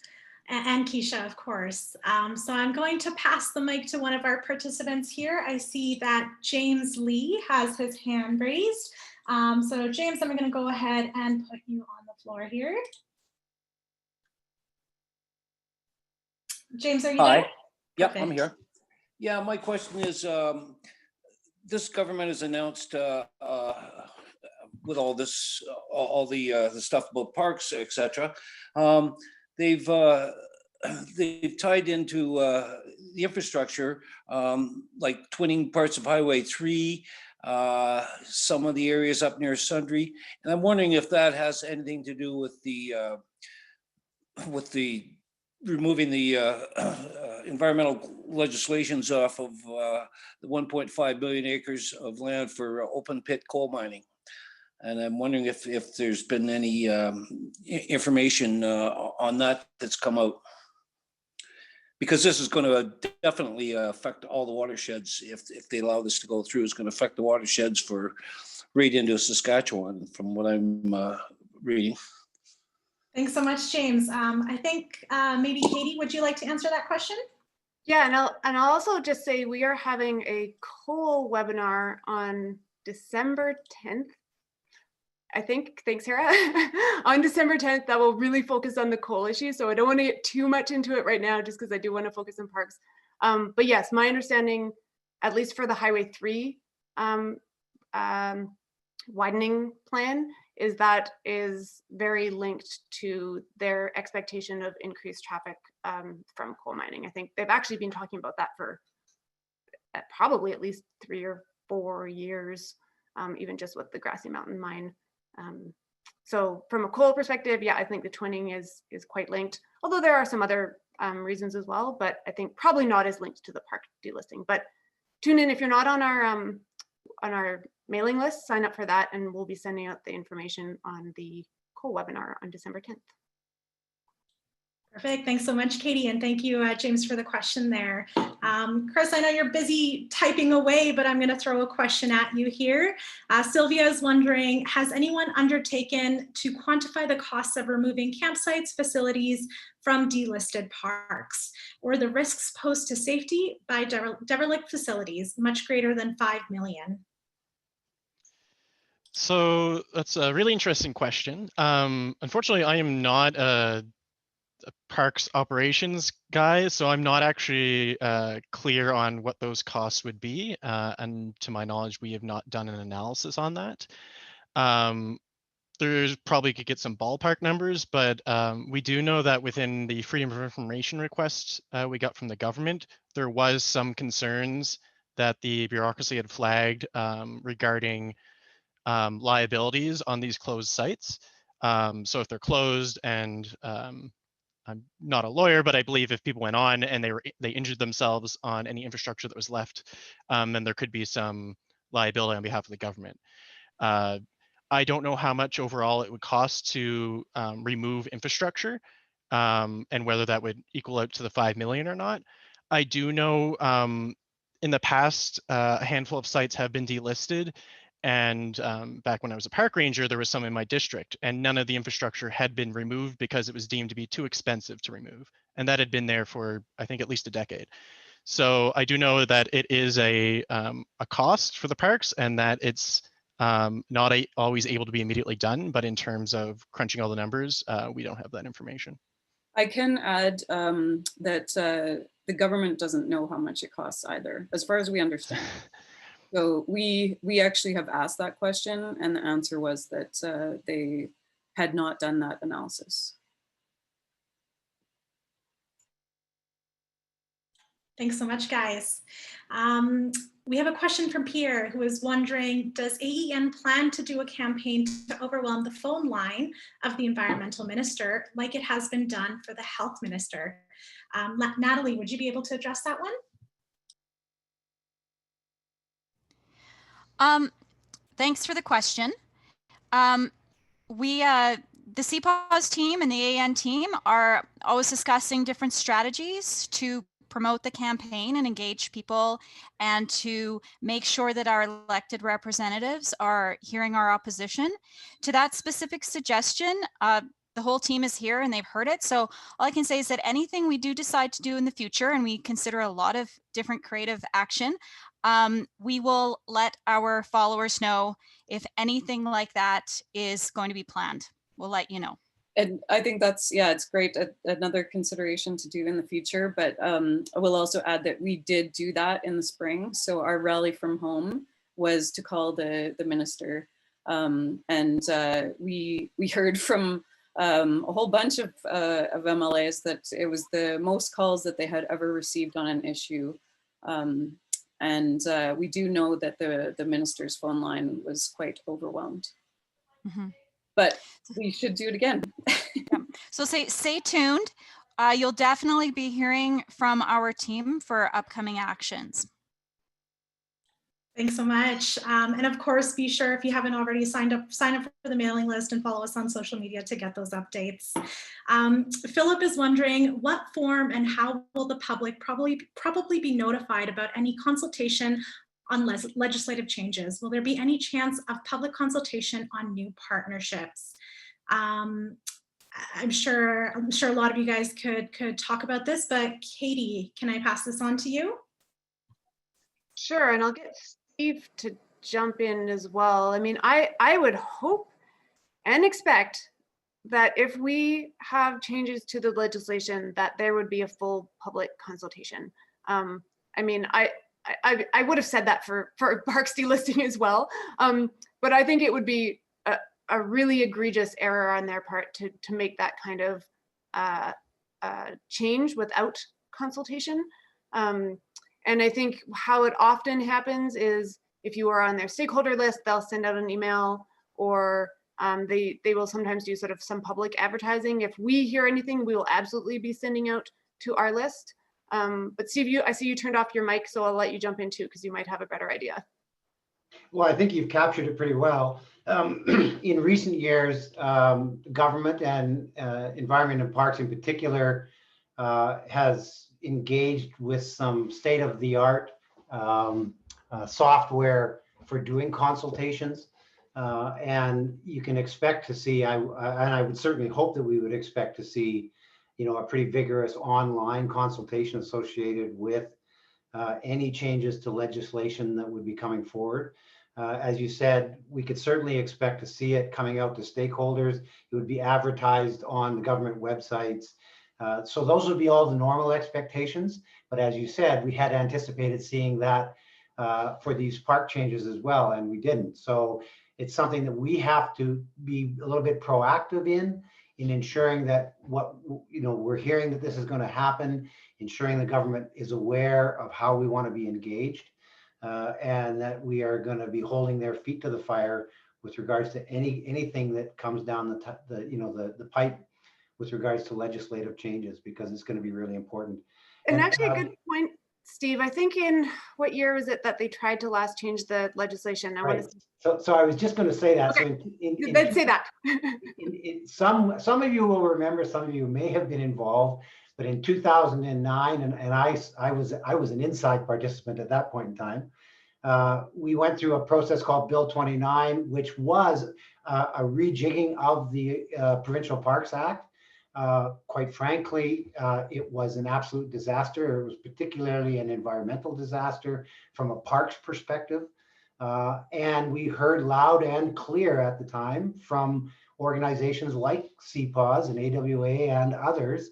And Keisha, of course. So I'm going to pass the mic to one of our participants here. I see that James Lee has his hand raised. So James, I'm going to go ahead and put you on the floor here. James, are you there? Yep, I'm here. Yeah, my question is, this government has announced with all this, all the stuff about parks, etc. They've tied into the infrastructure, like twinning parts of Highway 3, some of the areas up near Sundre, and I'm wondering if that has anything to do with the removing the environmental legislations off of the 1.5 billion acres of land for open pit coal mining. And I'm wondering if there's been any information on that that's come out. Because this is going to definitely affect all the watersheds. If they allow this to go through, it's going to affect the watersheds for right into Saskatchewan, from what I'm reading. Thanks so much, James. I think maybe Katie, would you like to answer that question? Yeah, and I'll also just say we are having a coal webinar on December 10th. I think, thanks Sarah, on December 10th, that will really focus on the coal issue. So I don't want to get too much into it right now, just because I do want to focus on parks. But yes, my understanding, at least for the Highway 3 widening plan, is that is very linked to their expectation of increased traffic from coal mining. I think they've actually been talking about that for probably at least 3 or 4 years, even just with the Grassy Mountain mine. So from a coal perspective, yeah, I think the twinning is quite linked, although there are some other reasons as well, but I think probably not as linked to the park delisting. But tune in if you're not on our mailing list, sign up for that, and we'll be sending out the information on the coal webinar on December 10th. Perfect. Thanks so much, Katie. And thank you, James, for the question there. Chris, I know you're busy typing away, but I'm going to throw a question at you here. Sylvia is wondering, has anyone undertaken to quantify the costs of removing campsites, facilities from delisted parks, or the risks posed to safety by derelict facilities much greater than 5 million? So that's a really interesting question. Unfortunately, I am not a parks operations guy, so I'm not actually clear on what those costs would be. And to my knowledge, we have not done an analysis on that. There's probably could get some ballpark numbers, but we do know that within the Freedom of Information request we got from the government, there was some concerns that the bureaucracy had flagged regarding liabilities on these closed sites. So if they're closed, and I'm not a lawyer, but I believe if people went on and they injured themselves on any infrastructure that was left, then there could be some liability on behalf of the government. I don't know how much overall it would cost to remove infrastructure, and whether that would equal out to the 5 million or not. I do know in the past, a handful of sites have been delisted, And back when I was a park ranger, there was some in my district, and none of the infrastructure had been removed because it was deemed to be too expensive to remove. And that had been there for, I think, at least a decade. So I do know that it is a cost for the parks, and that it's not always able to be immediately done. But in terms of crunching all the numbers, we don't have that information. I can add that the government doesn't know how much it costs either, as far as we understand. So we actually have asked that question, and the answer was that they had not done that analysis. Thanks so much, guys. We have a question from Pierre, who is wondering, does AEN plan to do a campaign to overwhelm the phone line of the environmental minister like it has been done for the health minister? Natalie, would you be able to address that one? Thanks for the question. The CPAWS team and the AEN team are always discussing different strategies to promote the campaign and engage people, and to make sure that our elected representatives are hearing our opposition. To that specific suggestion, the whole team is here and they've heard it. So all I can say is that anything we do decide to do in the future, and we consider a lot of different creative action, we will let our followers know if anything like that is going to be planned. We'll let you know. And I think that's, yeah, it's great. Another consideration to do in the future, but I will also add that we did do that in the spring. So our rally from home was to call the minister. And we heard from a whole bunch of MLAs that it was the most calls that they had ever received on an issue. And we do know that the minister's phone line was quite overwhelmed. Mm-hmm. But we should do it again. Yeah. So stay tuned. You'll definitely be hearing from our team for upcoming actions. Thanks so much. And of course, be sure, if you haven't already sign up for the mailing list and follow us on social media to get those updates. Philip is wondering, what form and how will the public probably be notified about any consultation on legislative changes? Will there be any chance of public consultation on new partnerships? I'm sure a lot of you guys could talk about this, but Katie, can I pass this on to you? Sure, and I'll get Steve to jump in as well. I mean, I would hope and expect that if we have changes to the legislation, that there would be a full public consultation. I mean, I would have said that for parks delisting as well, but I think it would be a really egregious error on their part to make that kind of change without consultation. And I think how it often happens is if you are on their stakeholder list, they'll send out an email, or they will sometimes do sort of some public advertising. If we hear anything, we will absolutely be sending out to our list. But Steve, I see you turned off your mic, so I'll let you jump in too, because you might have a better idea. Well, I think you've captured it pretty well. In recent years, government and environment and parks in particular has engaged with some state-of-the-art software for doing consultations. And you can expect to see, and I would certainly hope that we would expect to see, a pretty vigorous online consultation associated with any changes to legislation that would be coming forward. As you said, we could certainly expect to see it coming out to stakeholders. It would be advertised on the government websites. So those would be all the normal expectations. But as you said, we had anticipated seeing that for these park changes as well, and we didn't. So it's something that we have to be a little bit proactive in ensuring that we're hearing that this is going to happen, ensuring the government is aware of how we want to be engaged, and that we are going to be holding their feet to the fire with regards to anything that comes down the pipe with regards to legislative changes, because it's going to be really important. And actually a good point, Steve. I think in what year was it that they tried to last change the legislation? So I was just going to say that. Okay. So let's say that. Some of you will remember, some of you may have been involved, but in 2009, and I was an inside participant at that point in time. We went through a process called Bill 29, which was a rejigging of the Provincial Parks Act. Quite frankly, it was an absolute disaster. It was particularly an environmental disaster from a parks perspective. And we heard loud and clear at the time from organizations like CPAWS and AWA and others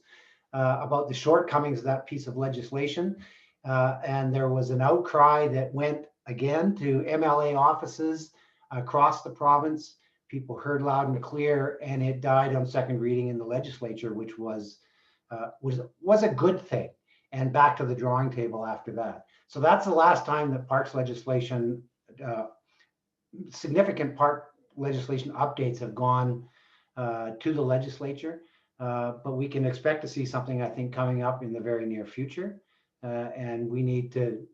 about the shortcomings of that piece of legislation. And there was an outcry that went again to MLA offices across the province. People heard loud and clear, and it died on second reading in the legislature, which was a good thing. And back to the drawing table after that. So that's the last time that parks legislation, significant park legislation updates have gone to the legislature. But we can expect to see something, I think, coming up in the very near future. And we need to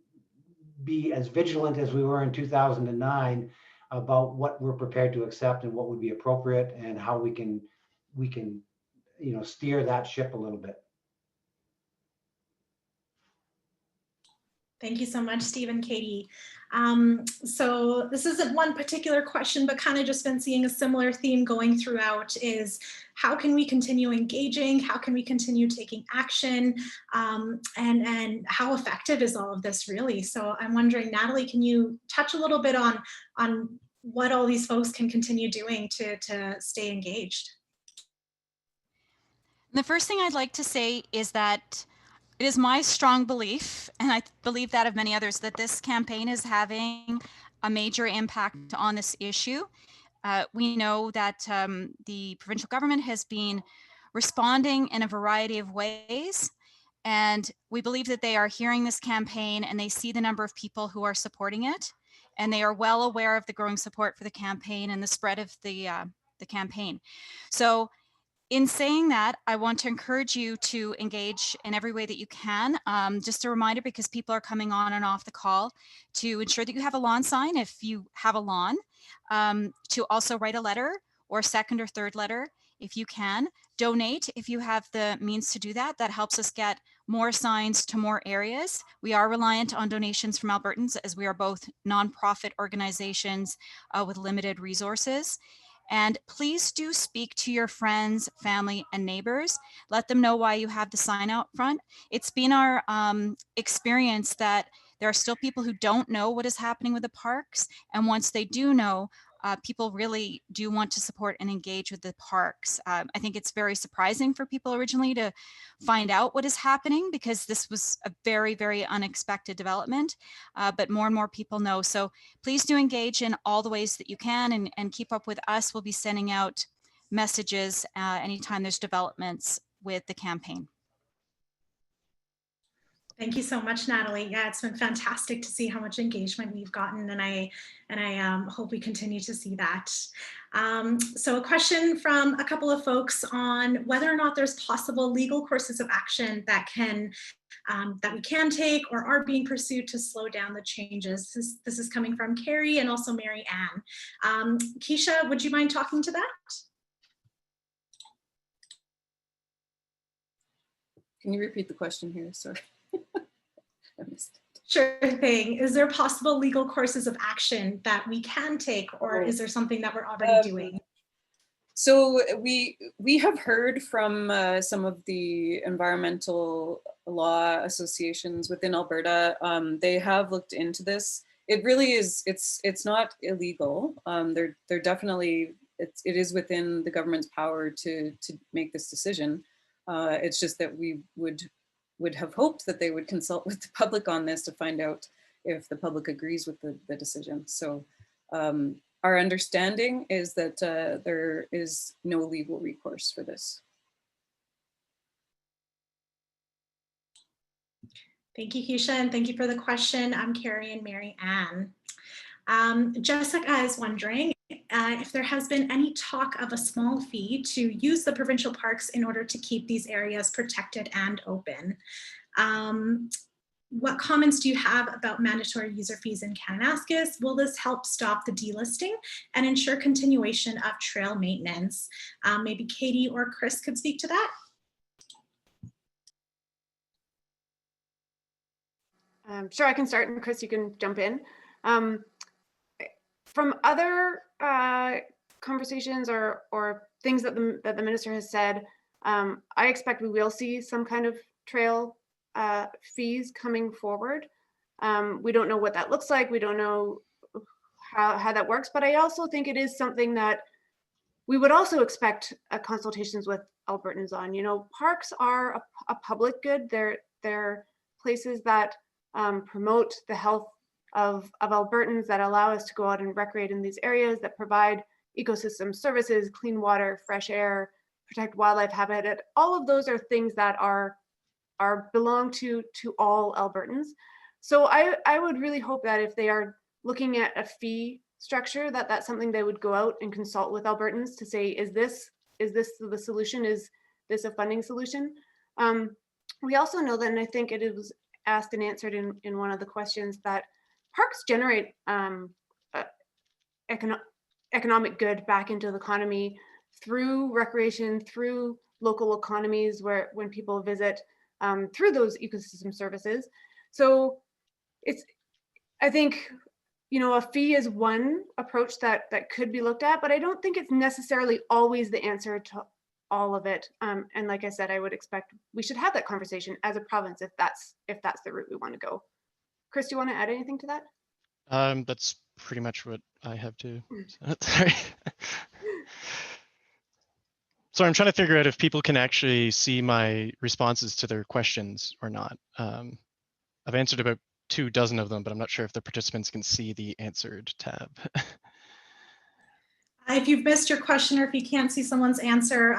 be as vigilant as we were in 2009 about what we're prepared to accept and what would be appropriate and how we can steer that ship a little bit. Thank you so much, Steve and Katie. So this isn't one particular question, but kind of just been seeing a similar theme going throughout is how can we continue engaging? How can we continue taking action? And how effective is all of this really? So I'm wondering, Natalie, can you touch a little bit on what all these folks can continue doing to stay engaged? The first thing I'd like to say is that it is my strong belief, and I believe that of many others, that this campaign is having a major impact on this issue. We know that the provincial government has been responding in a variety of ways, and we believe that they are hearing this campaign and they see the number of people who are supporting it, and they are well aware of the growing support for the campaign and the spread of the campaign. So in saying that, I want to encourage you to engage in every way that you can. Just a reminder, because people are coming on and off the call, to ensure that you have a lawn sign if you have a lawn, to also write a letter or second or third letter if you can. Donate if you have the means to do that. That helps us get more signs to more areas. We are reliant on donations from Albertans as we are both nonprofit organizations with limited resources. And please do speak to your friends, family, and neighbors. Let them know why you have the sign out front. It's been our experience that there are still people who don't know what is happening with the parks. And once they do know, people really do want to support and engage with the parks. I think it's very surprising for people originally to find out what is happening because this was a very, very unexpected development, but more and more people know. So please do engage in all the ways that you can and keep up with us. We'll be sending out messages anytime there's developments with the campaign. Thank you so much, Natalie. Yeah, it's been fantastic to see how much engagement we've gotten, and I hope we continue to see that. So a question from a couple of folks on whether or not there's possible legal courses of action that we can take or are being pursued to slow down the changes. This is coming from Carrie and also Mary Ann. Keisha, would you mind talking to that? Can you repeat the question here? Sorry. I missed it. Sure thing. Is there possible legal courses of action that we can take, or is there something that we're already doing? So we have heard from some of the environmental law associations within Alberta. They have looked into this. It really is. It's not illegal. They're definitely. It is within the government's power to make this decision. It's just that we would have hoped that they would consult with the public on this to find out if the public agrees with the decision. So our understanding is that there is no legal recourse for this. Thank you, Keisha, and thank you for the question. I'm Carrie and Mary Ann. Jessica is wondering if there has been any talk of a small fee to use the provincial parks in order to keep these areas protected and open. What comments do you have about mandatory user fees in Kananaskis? Will this help stop the delisting and ensure continuation of trail maintenance? Maybe Katie or Chris could speak to that. Sure, I can start, and Chris, you can jump in. From other conversations or things that the minister has said, I expect we will see some kind of trail fees coming forward. We don't know what that looks like. We don't know how that works, but I also think it is something that we would also expect consultations with Albertans on. You know, parks are a public good. They're places that promote the health of Albertans, that allow us to go out and recreate in these areas, that provide ecosystem services, clean water, fresh air, protect wildlife habitat. All of those are things that belong to all Albertans. So I would really hope that if they are looking at a fee structure, that's something they would go out and consult with Albertans to say, is this the solution? Is this a funding solution? We also know that, and I think it was asked and answered in one of the questions, that parks generate economic good back into the economy through recreation, through local economies when people visit, through those ecosystem services. So I think, you know, a fee is one approach that could be looked at, but I don't think it's necessarily always the answer to all of it. And like I said, I would expect we should have that conversation as a province if that's the route we want to go. Chris, do you want to add anything to that? That's pretty much what I have to. Sorry. So I'm trying to figure out if people can actually see my responses to their questions or not. I've answered about 24 of them, but I'm not sure if the participants can see the answered tab. If you've missed your question or if you can't see someone's answer,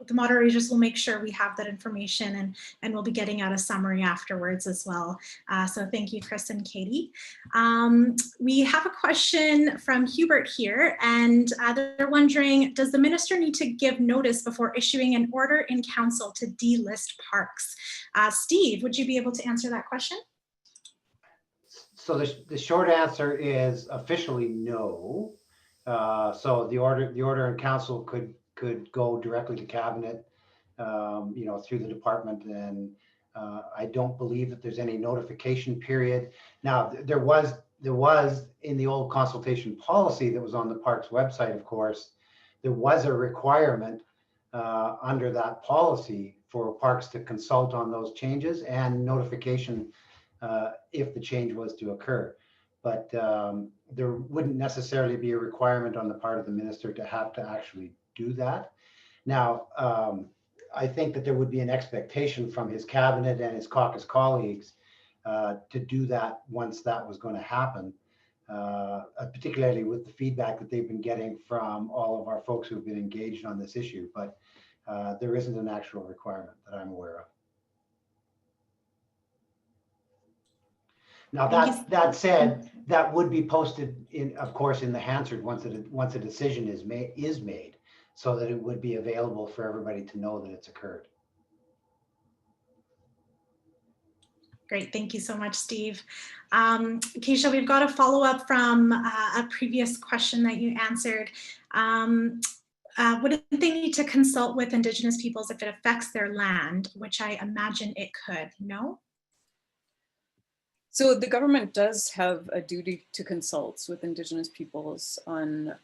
the moderators will make sure we have that information, and we'll be getting out a summary afterwards as well. So thank you, Chris and Katie. We have a question from Hubert here, and they're wondering, does the minister need to give notice before issuing an order in council to delist parks? Steve, would you be able to answer that question? So the short answer is officially no. So the order in council could go directly to cabinet, you know, through the department, and I don't believe that there's any notification period. Now there was in the old consultation policy that was on the parks website, of course, there was a requirement under that policy for parks to consult on those changes and notification if the change was to occur. But there wouldn't necessarily be a requirement on the part of the minister to have to actually do that. Now, I think that there would be an expectation from his cabinet and his caucus colleagues to do that once that was going to happen, particularly with the feedback that they've been getting from all of our folks who've been engaged on this issue. But there isn't an actual requirement that I'm aware of. Now that said, that would be posted of course, in the Hansard once a decision is made, so that it would be available for everybody to know that it's occurred. Great, thank you so much, Steve. Keisha, we've got a follow-up from a previous question that you answered. Wouldn't they need to consult with Indigenous peoples if it affects their land, which I imagine it could, no? So the government does have a duty to consult with Indigenous peoples on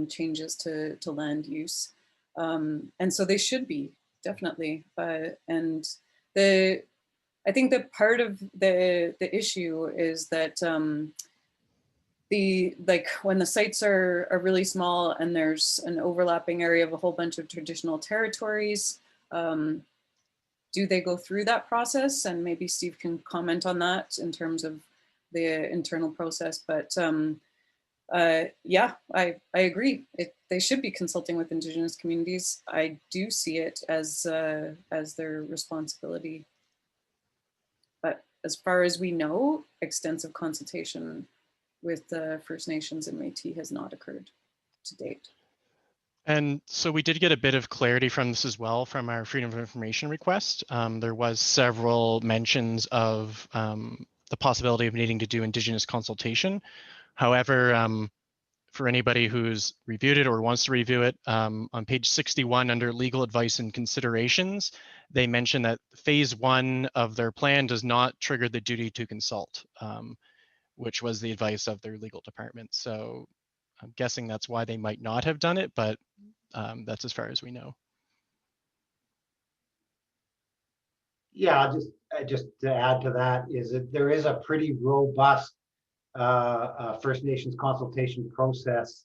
changes to land use. And so they should be, definitely. And I think that part of the issue is that when the sites are really small and there's an overlapping area of a whole bunch of traditional territories, do they go through that process? And maybe Steve can comment on that in terms of the internal process. But yeah, I agree. They should be consulting with Indigenous communities. I do see it as their responsibility. But as far as we know, extensive consultation with the First Nations and Métis has not occurred to date. And so we did get a bit of clarity from this as well from our Freedom of Information request. There was several mentions of the possibility of needing to do Indigenous consultation. However, for anybody who's reviewed it or wants to review it, on page 61 under legal advice and considerations, they mention that phase 1 of their plan does not trigger the duty to consult. which was the advice of their legal department. So I'm guessing that's why they might not have done it, but that's as far as we know. Yeah, just to add to that is that there is a pretty robust First Nations consultation process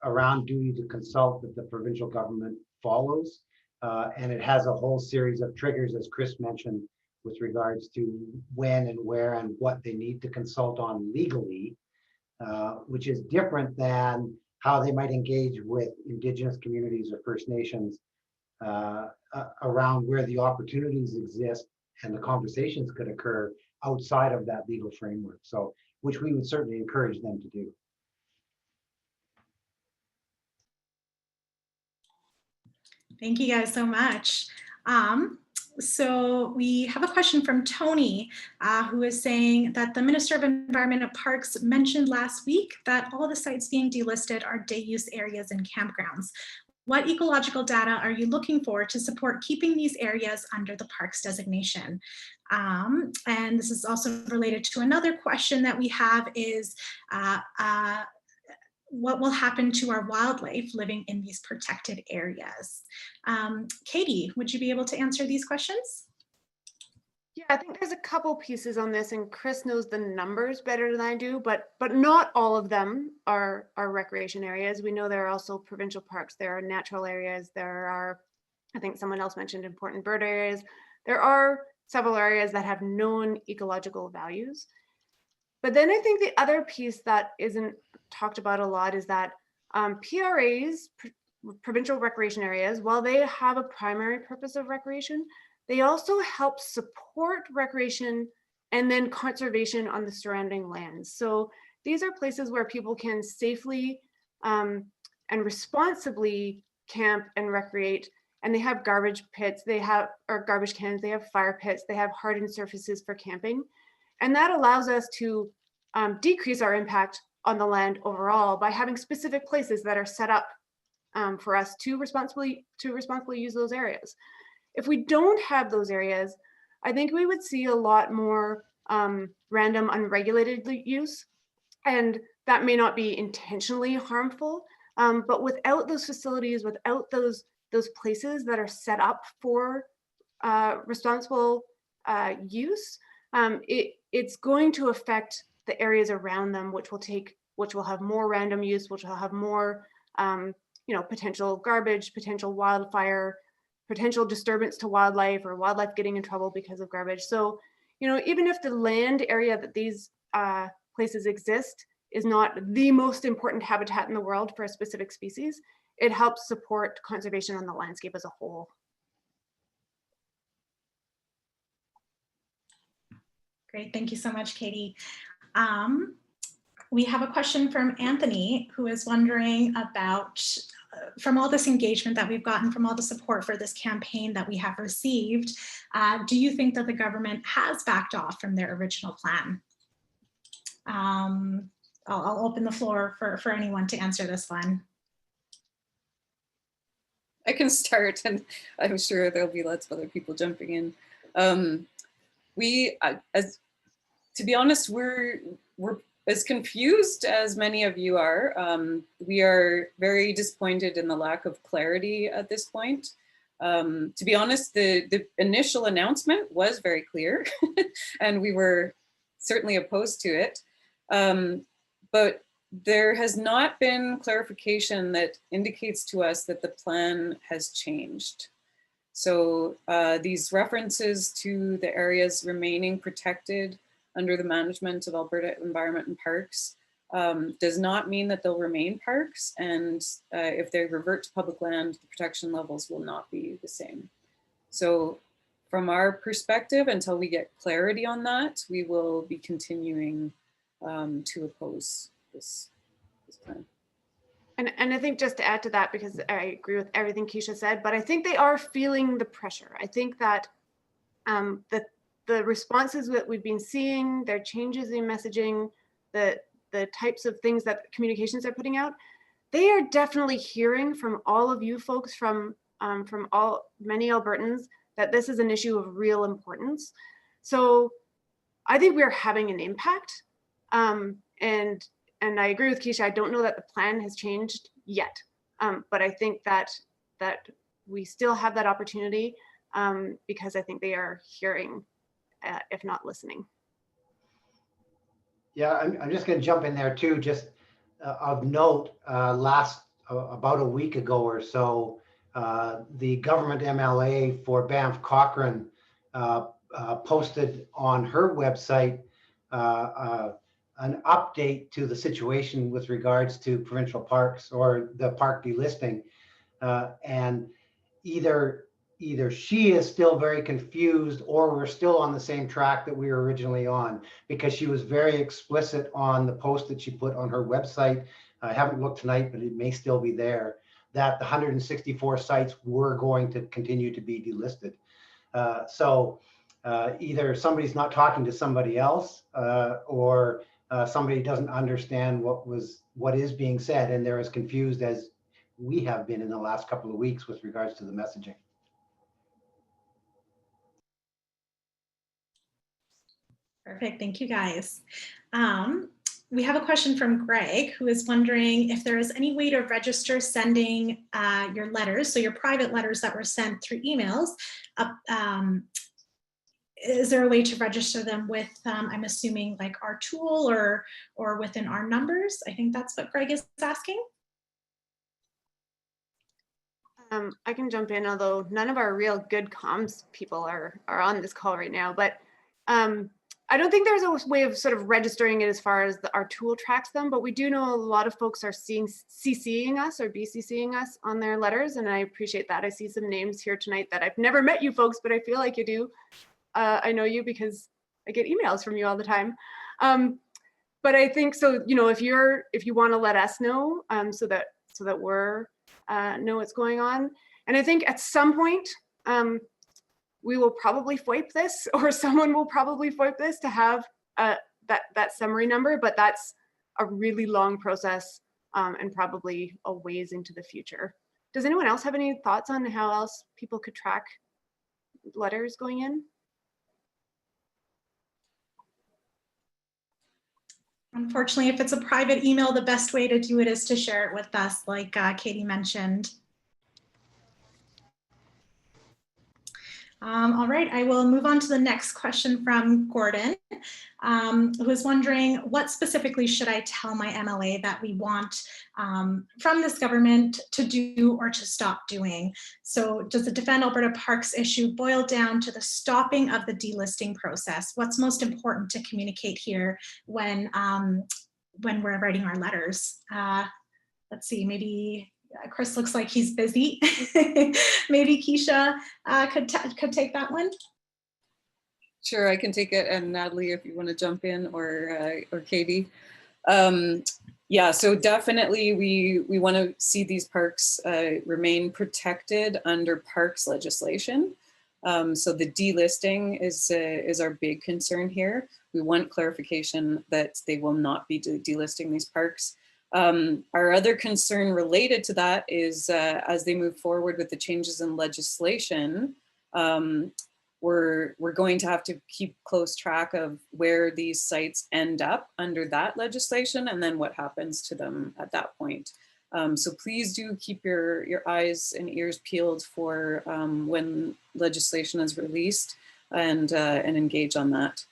around duty to consult that the provincial government follows. And it has a whole series of triggers, as Chris mentioned, with regards to when and where and what they need to consult on legally, which is different than how they might engage with Indigenous communities or First Nations around where the opportunities exist and the conversations could occur outside of that legal framework. So, which we would certainly encourage them to do. Thank you guys so much. So we have a question from Tony, who is saying that the Minister of Environment and Parks mentioned last week that all the sites being delisted are day use areas and campgrounds. What ecological data are you looking for to support keeping these areas under the parks designation? And this is also related to another question that we have is, what will happen to our wildlife living in these protected areas? Katie, would you be able to answer these questions? Yeah, I think there's a couple pieces on this, and Chris knows the numbers better than I do, but not all of them are recreation areas. We know there are also provincial parks, there are natural areas, there are, I think someone else mentioned important bird areas. There are several areas that have known ecological values. But then I think the other piece that isn't talked about a lot is that PRAs, provincial recreation areas, while they have a primary purpose of recreation, they also help support recreation and then conservation on the surrounding lands. So these are places where people can safely and responsibly camp and recreate, and they have garbage pits, they have, or garbage cans, they have fire pits, they have hardened surfaces for camping. And that allows us to decrease our impact on the land overall by having specific places that are set up for us to responsibly use those areas. If we don't have those areas, I think we would see a lot more random unregulated use, and that may not be intentionally harmful, but without those facilities, without those places that are set up for responsible use, it's going to affect the areas around them, which will have more random use, which will have more potential garbage, potential wildfire, potential disturbance to wildlife, or wildlife getting in trouble because of garbage. So, even if the land area that these places exist is not the most important habitat in the world for a specific species, it helps support conservation on the landscape as a whole. Great, thank you so much, Katie. We have a question from Anthony, who is wondering about, from all this engagement that we've gotten, from all the support for this campaign that we have received, do you think that the government has backed off from their original plan? I'll open the floor for anyone to answer this one. I can start, and I'm sure there'll be lots of other people jumping in. To be honest, we're as confused as many of you are. We are very disappointed in the lack of clarity at this point. To be honest, the initial announcement was very clear and we were certainly opposed to it. But there has not been clarification that indicates to us that the plan has changed. So these references to the areas remaining protected under the management of Alberta Environment and Parks does not mean that they'll remain parks. And if they revert to public land, the protection levels will not be the same. So from our perspective, until we get clarity on that, we will be continuing to oppose this plan. And I think just to add to that, because I agree with everything Keisha said, but I think they are feeling the pressure. I think that the responses that we've been seeing, their changes in messaging, the types of things that communications are putting out, they are definitely hearing from all of you folks, from many Albertans, that this is an issue of real importance. So I think we're having an impact. And I agree with Keisha. I don't know that the plan has changed yet, but I think that we still have that opportunity because I think they are hearing, if not listening. Yeah, I'm just going to jump in there too. Just of note, about a week ago or so, the government MLA for Banff Cochrane posted on her website an update to the situation with regards to provincial parks or the park delisting. And either she is still very confused or we're still on the same track that we were originally on, because she was very explicit on the post that she put on her website. I haven't looked tonight, but it may still be there, that the 164 sites were going to continue to be delisted. So either somebody's not talking to somebody else or somebody doesn't understand what is being said, and they're as confused as we have been in the last couple of weeks with regards to the messaging. Perfect, thank you guys. We have a question from Greg, who is wondering if there is any way to register sending your letters, so your private letters that were sent through emails. Is there a way to register them with, I'm assuming, like our tool or within our numbers? I think that's what Greg is asking. I can jump in, although none of our real good comms people are on this call right now, but I don't think there's a way of sort of registering it as far as our tool tracks them, but we do know a lot of folks are CCing us or BCCing us on their letters, and I appreciate that. I see some names here tonight that I've never met you folks, but I feel like you do. I know you because I get emails from you all the time. But I think so, you know, if you want to let us know so that we're know what's going on. And I think at some point, we will probably FOIP this, or someone will probably FOIP this to have that summary number, but that's a really long process and probably a ways into the future. Does anyone else have any thoughts on how else people could track letters going in? Unfortunately, if it's a private email, the best way to do it is to share it with us, like Katie mentioned. All right, I will move on to the next question from Gordon, who is wondering, what specifically should I tell my MLA that we want from this government to do or to stop doing? So does the Defend Alberta Parks issue boil down to the stopping of the delisting process? What's most important to communicate here when we're writing our letters? Let's see, maybe Chris looks like he's busy. Maybe Keisha could take that one. Sure, I can take it, and Natalie, if you want to jump in, or Katie. Yeah, so definitely we want to see these parks remain protected under parks legislation. So the delisting is our big concern here. We want clarification that they will not be delisting these parks. Our other concern related to that is as they move forward with the changes in legislation, we're going to have to keep close track of where these sites end up under that legislation and then what happens to them at that point. So please do keep your eyes and ears peeled for when legislation is released and engage on that.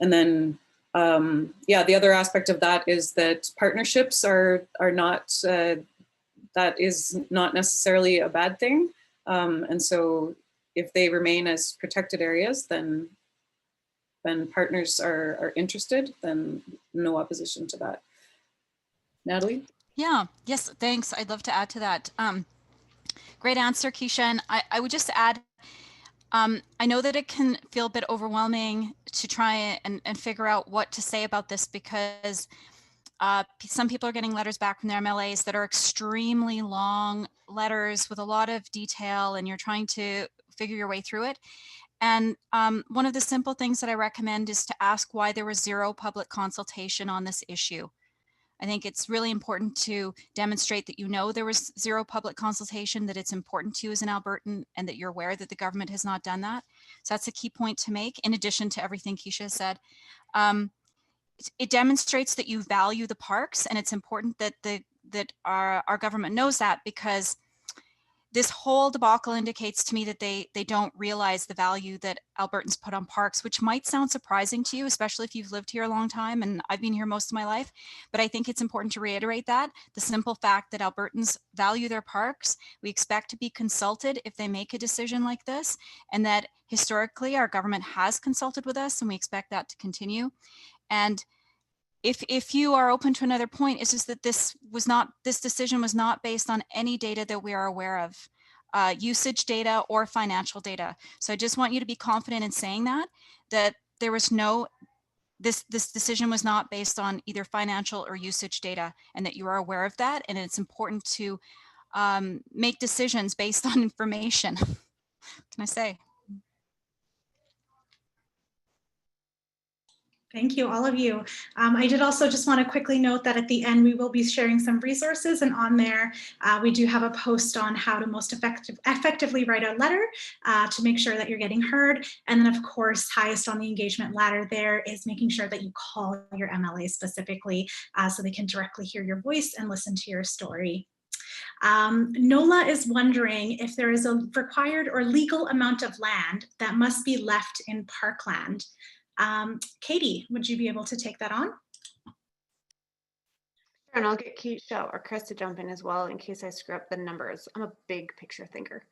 And then yeah, the other aspect of that is that partnerships are not, that is not necessarily a bad thing. And so if they remain as protected areas, then partners are interested, then no opposition to that. Natalie? Yeah, yes, thanks. I'd love to add to that. Great answer, Keisha. And I would just add, I know that it can feel a bit overwhelming to try and figure out what to say about this, because some people are getting letters back from their MLAs that are extremely long letters with a lot of detail, and you're trying to figure your way through it. And one of the simple things that I recommend is to ask why there was zero public consultation on this issue. I think it's really important to demonstrate that you know there was zero public consultation, that it's important to you as an Albertan, and that you're aware that the government has not done that. So that's a key point to make, in addition to everything Keisha said. it demonstrates that you value the parks, and it's important that our government knows that, because this whole debacle indicates to me that they don't realize the value that Albertans put on parks, which might sound surprising to you, especially if you've lived here a long time, and I've been here most of my life. But I think it's important to reiterate that the simple fact that Albertans value their parks, we expect to be consulted if they make a decision like this, and that historically our government has consulted with us, and we expect that to continue. And if you are open to another point, it's just that this decision was not based on any data that we are aware of, usage data or financial data. So I just want you to be confident in saying that there was no, this decision was not based on either financial or usage data, and that you are aware of that. And it's important to make decisions based on information. What can I say? Thank you, all of you. I did also just want to quickly note that at the end, we will be sharing some resources, and on there, we do have a post on how to most effectively write a letter to make sure that you're getting heard. And then of course, highest on the engagement ladder there is making sure that you call your MLA specifically so they can directly hear your voice and listen to your story. Nola is wondering if there is a required or legal amount of land that must be left in parkland. Katie, would you be able to take that on? And I'll get Keisha or Chris to jump in as well in case I screw up the numbers. I'm a big picture thinker.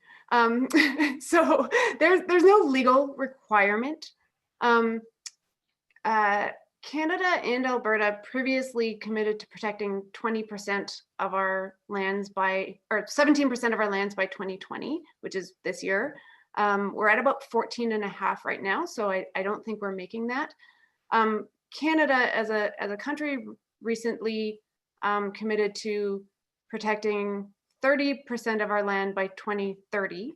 So there's no legal requirement. Canada and Alberta previously committed to protecting 20% of our lands by, or 17% of our lands by 2020, which is this year. We're at about 14.5 right now, so I don't think we're making that. Canada as a country recently committed to protecting 30% of our land by 2030.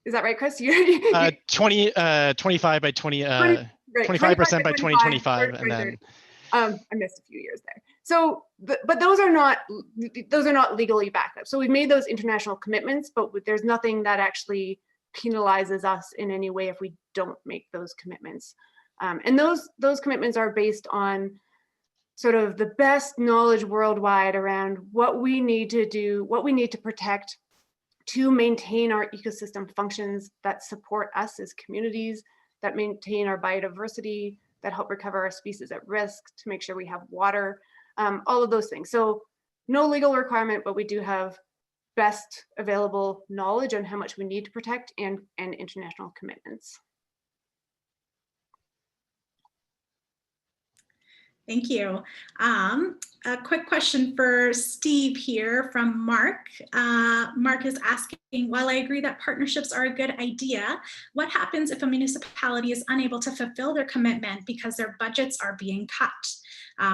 Is that right, Chris? 25 by 20, 25% by 2025, and then I missed a few years there. So, but those are not legally backed up. So we've made those international commitments, but there's nothing that actually penalizes us in any way if we don't make those commitments. And those commitments are based on sort of the best knowledge worldwide around what we need to do, what we need to protect to maintain our ecosystem functions that support us as communities, that maintain our biodiversity, that help recover our species at risk, to make sure we have water, all of those things. So no legal requirement, but we do have best available knowledge on how much we need to protect and international commitments. Thank you. A quick question for Steve here from Mark. Mark is asking, while I agree that partnerships are a good idea, what happens if a municipality is unable to fulfill their commitment because their budgets are being cut?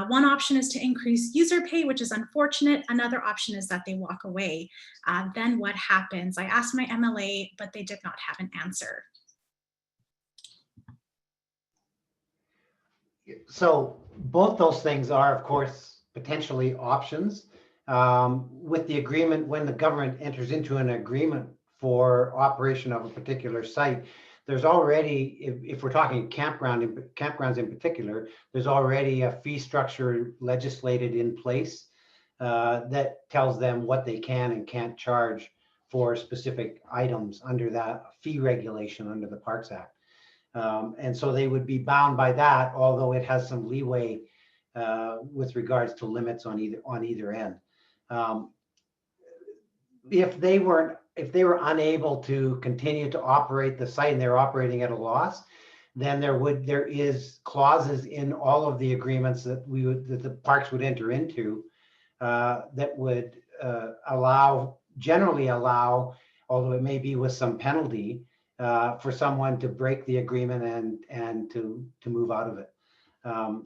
One option is to increase user pay, which is unfortunate. Another option is that they walk away. Then what happens? I asked my MLA, but they did not have an answer. So both those things are, of course, potentially options. With the agreement, when the government enters into an agreement for operation of a particular site, there's already, if we're talking campgrounds in particular, there's already a fee structure legislated in place that tells them what they can and can't charge for specific items under that fee regulation under the Parks Act. And so they would be bound by that, although it has some leeway with regards to limits on either end. If they were unable to continue to operate the site and they're operating at a loss, then there is clauses in all of the agreements that the parks would enter into that would generally allow, although it may be with some penalty, for someone to break the agreement and to move out of it.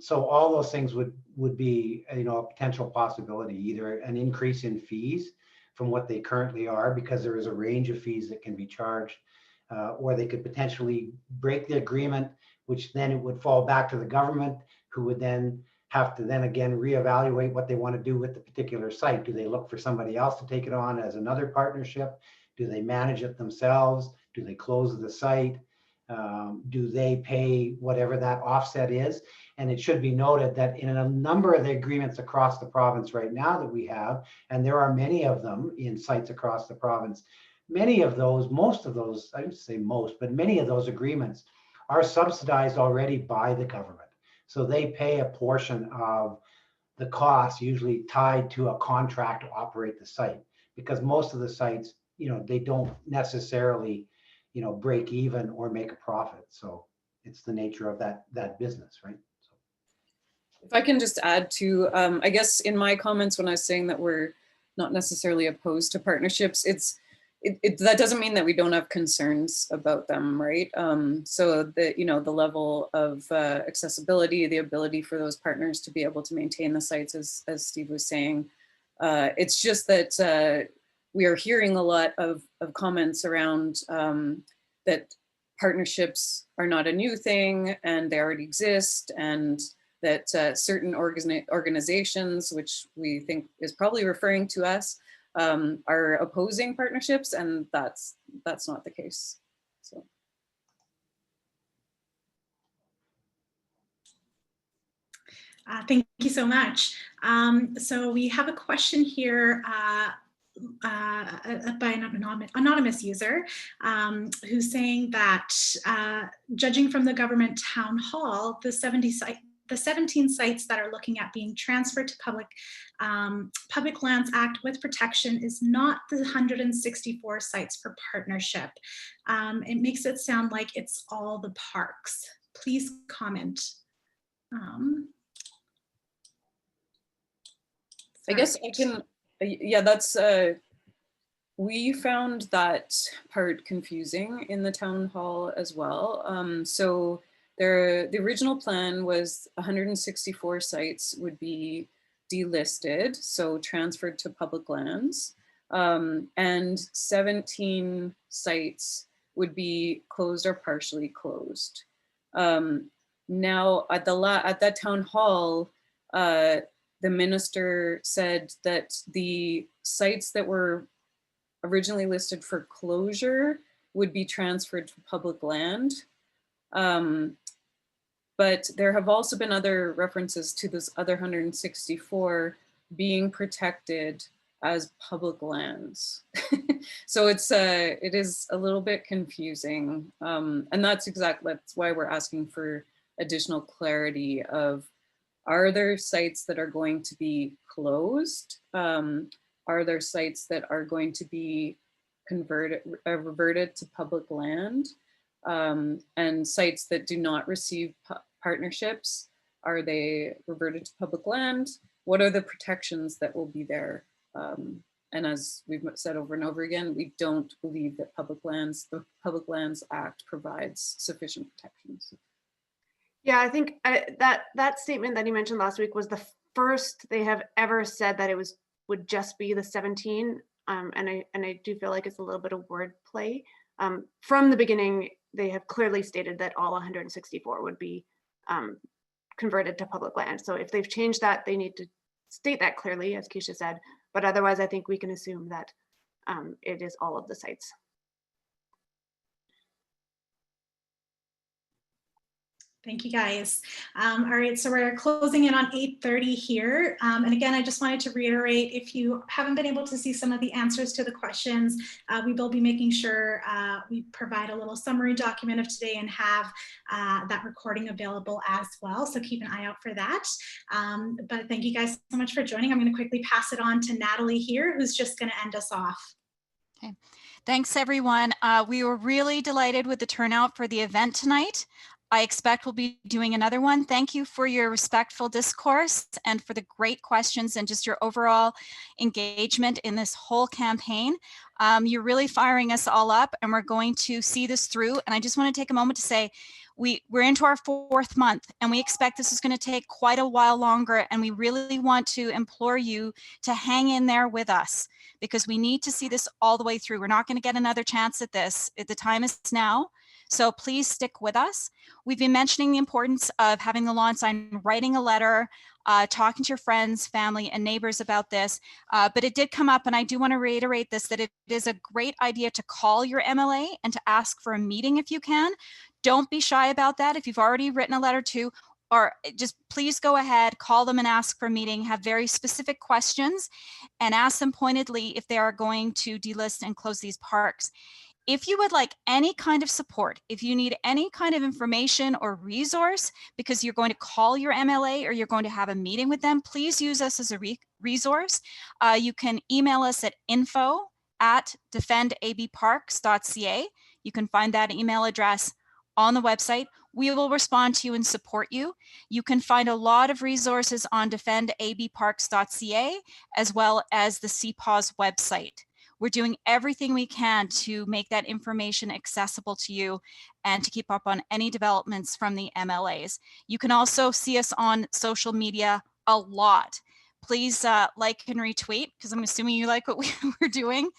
So all those things would be a potential possibility, either an increase in fees from what they currently are, because there is a range of fees that can be charged, or they could potentially break the agreement, which then it would fall back to the government, who would then have to again reevaluate what they want to do with the particular site. Do they look for somebody else to take it on as another partnership? Do they manage it themselves? Do they close the site? Do they pay whatever that offset is? And it should be noted that in a number of the agreements across the province right now that we have, and there are many of them in sites across the province, many of those, most of those, I would say most, but many of those agreements are subsidized already by the government. So they pay a portion of the cost, usually tied to a contract to operate the site, because most of the sites, they don't necessarily, break even or make a profit. So it's the nature of that business, right? If I can just add to, I guess in my comments when I was saying that we're not necessarily opposed to partnerships, that doesn't mean that we don't have concerns about them, right? So the level of accessibility, the ability for those partners to be able to maintain the sites, as Steve was saying, it's just that we are hearing a lot of comments around that partnerships are not a new thing and they already exist, and that certain organizations, which we think is probably referring to us, are opposing partnerships, and that's not the case. So. Thank you so much. So we have a question here by an anonymous user who's saying that judging from the government town hall, the 17 sites that are looking at being transferred to Public Lands Act with protection is not the 164 sites for partnership. It makes it sound like it's all the parks. Please comment. I guess I can, yeah, that's, we found that part confusing in the town hall as well. So the original plan was 164 sites would be delisted, so transferred to public lands, and 17 sites would be closed or partially closed. Now at that town hall, the minister said that the sites that were originally listed for closure would be transferred to public land. But there have also been other references to this other 164 being protected as public lands. So it is a little bit confusing. And that's why we're asking for additional clarity of, are there sites that are going to be closed? Are there sites that are going to be reverted to public land? And sites that do not receive partnerships, are they reverted to public land? What are the protections that will be there? And as we've said over and over again, we don't believe that the Public Lands Act provides sufficient protections. Yeah, I think that statement that you mentioned last week was the first they have ever said that it would just be the 17. And I do feel like it's a little bit of wordplay. From the beginning, they have clearly stated that all 164 would be converted to public land. So if they've changed that, they need to state that clearly, as Keisha said. But otherwise, I think we can assume that it is all of the sites. Thank you, guys. All right, so we're closing in on 8:30 here. And again, I just wanted to reiterate, if you haven't been able to see some of the answers to the questions, we will be making sure we provide a little summary document of today and have that recording available as well. So keep an eye out for that. But thank you guys so much for joining. I'm going to quickly pass it on to Natalie here, who's just going to end us off. Okay. Thanks, everyone. We were really delighted with the turnout for the event tonight. I expect we'll be doing another one. Thank you for your respectful discourse and for the great questions and just your overall engagement in this whole campaign. You're really firing us all up, and we're going to see this through. And I just want to take a moment to say, we're into our 4th month, and we expect this is going to take quite a while longer. And we really want to implore you to hang in there with us, because we need to see this all the way through. We're not going to get another chance at this. The time is now. So please stick with us. We've been mentioning the importance of having the lawn sign, writing a letter, talking to your friends, family, and neighbors about this. But it did come up, and I do want to reiterate this, that it is a great idea to call your MLA and to ask for a meeting if you can. Don't be shy about that. If you've already written a letter to, or just please go ahead, call them and ask for a meeting, have very specific questions, and ask them pointedly if they are going to delist and close these parks. If you would like any kind of support, if you need any kind of information or resource because you're going to call your MLA or you're going to have a meeting with them, please use us as a resource. You can email us at info@defendabparks.ca. You can find that email address on the website. We will respond to you and support you. You can find a lot of resources on defendabparks.ca as well as the CPAWS website. We're doing everything we can to make that information accessible to you and to keep up on any developments from the MLAs. You can also see us on social media a lot. Please like and retweet, because I'm assuming you like what we're doing.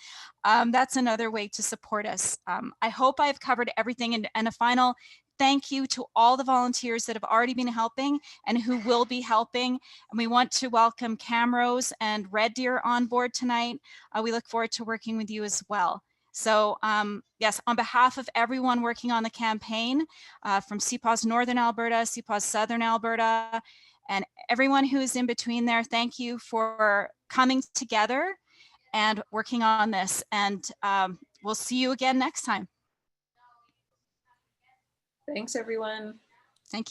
That's another way to support us. I hope I've covered everything, and a final thank you to all the volunteers that have already been helping and who will be helping. And we want to welcome Camrose and Red Deer on board tonight. We look forward to working with you as well. So yes, on behalf of everyone working on the campaign, from CPAWS Northern Alberta, CPAWS Southern Alberta, and everyone who is in between there, thank you for coming together and working on this. And we'll see you again next time. Thanks, everyone. Thank you.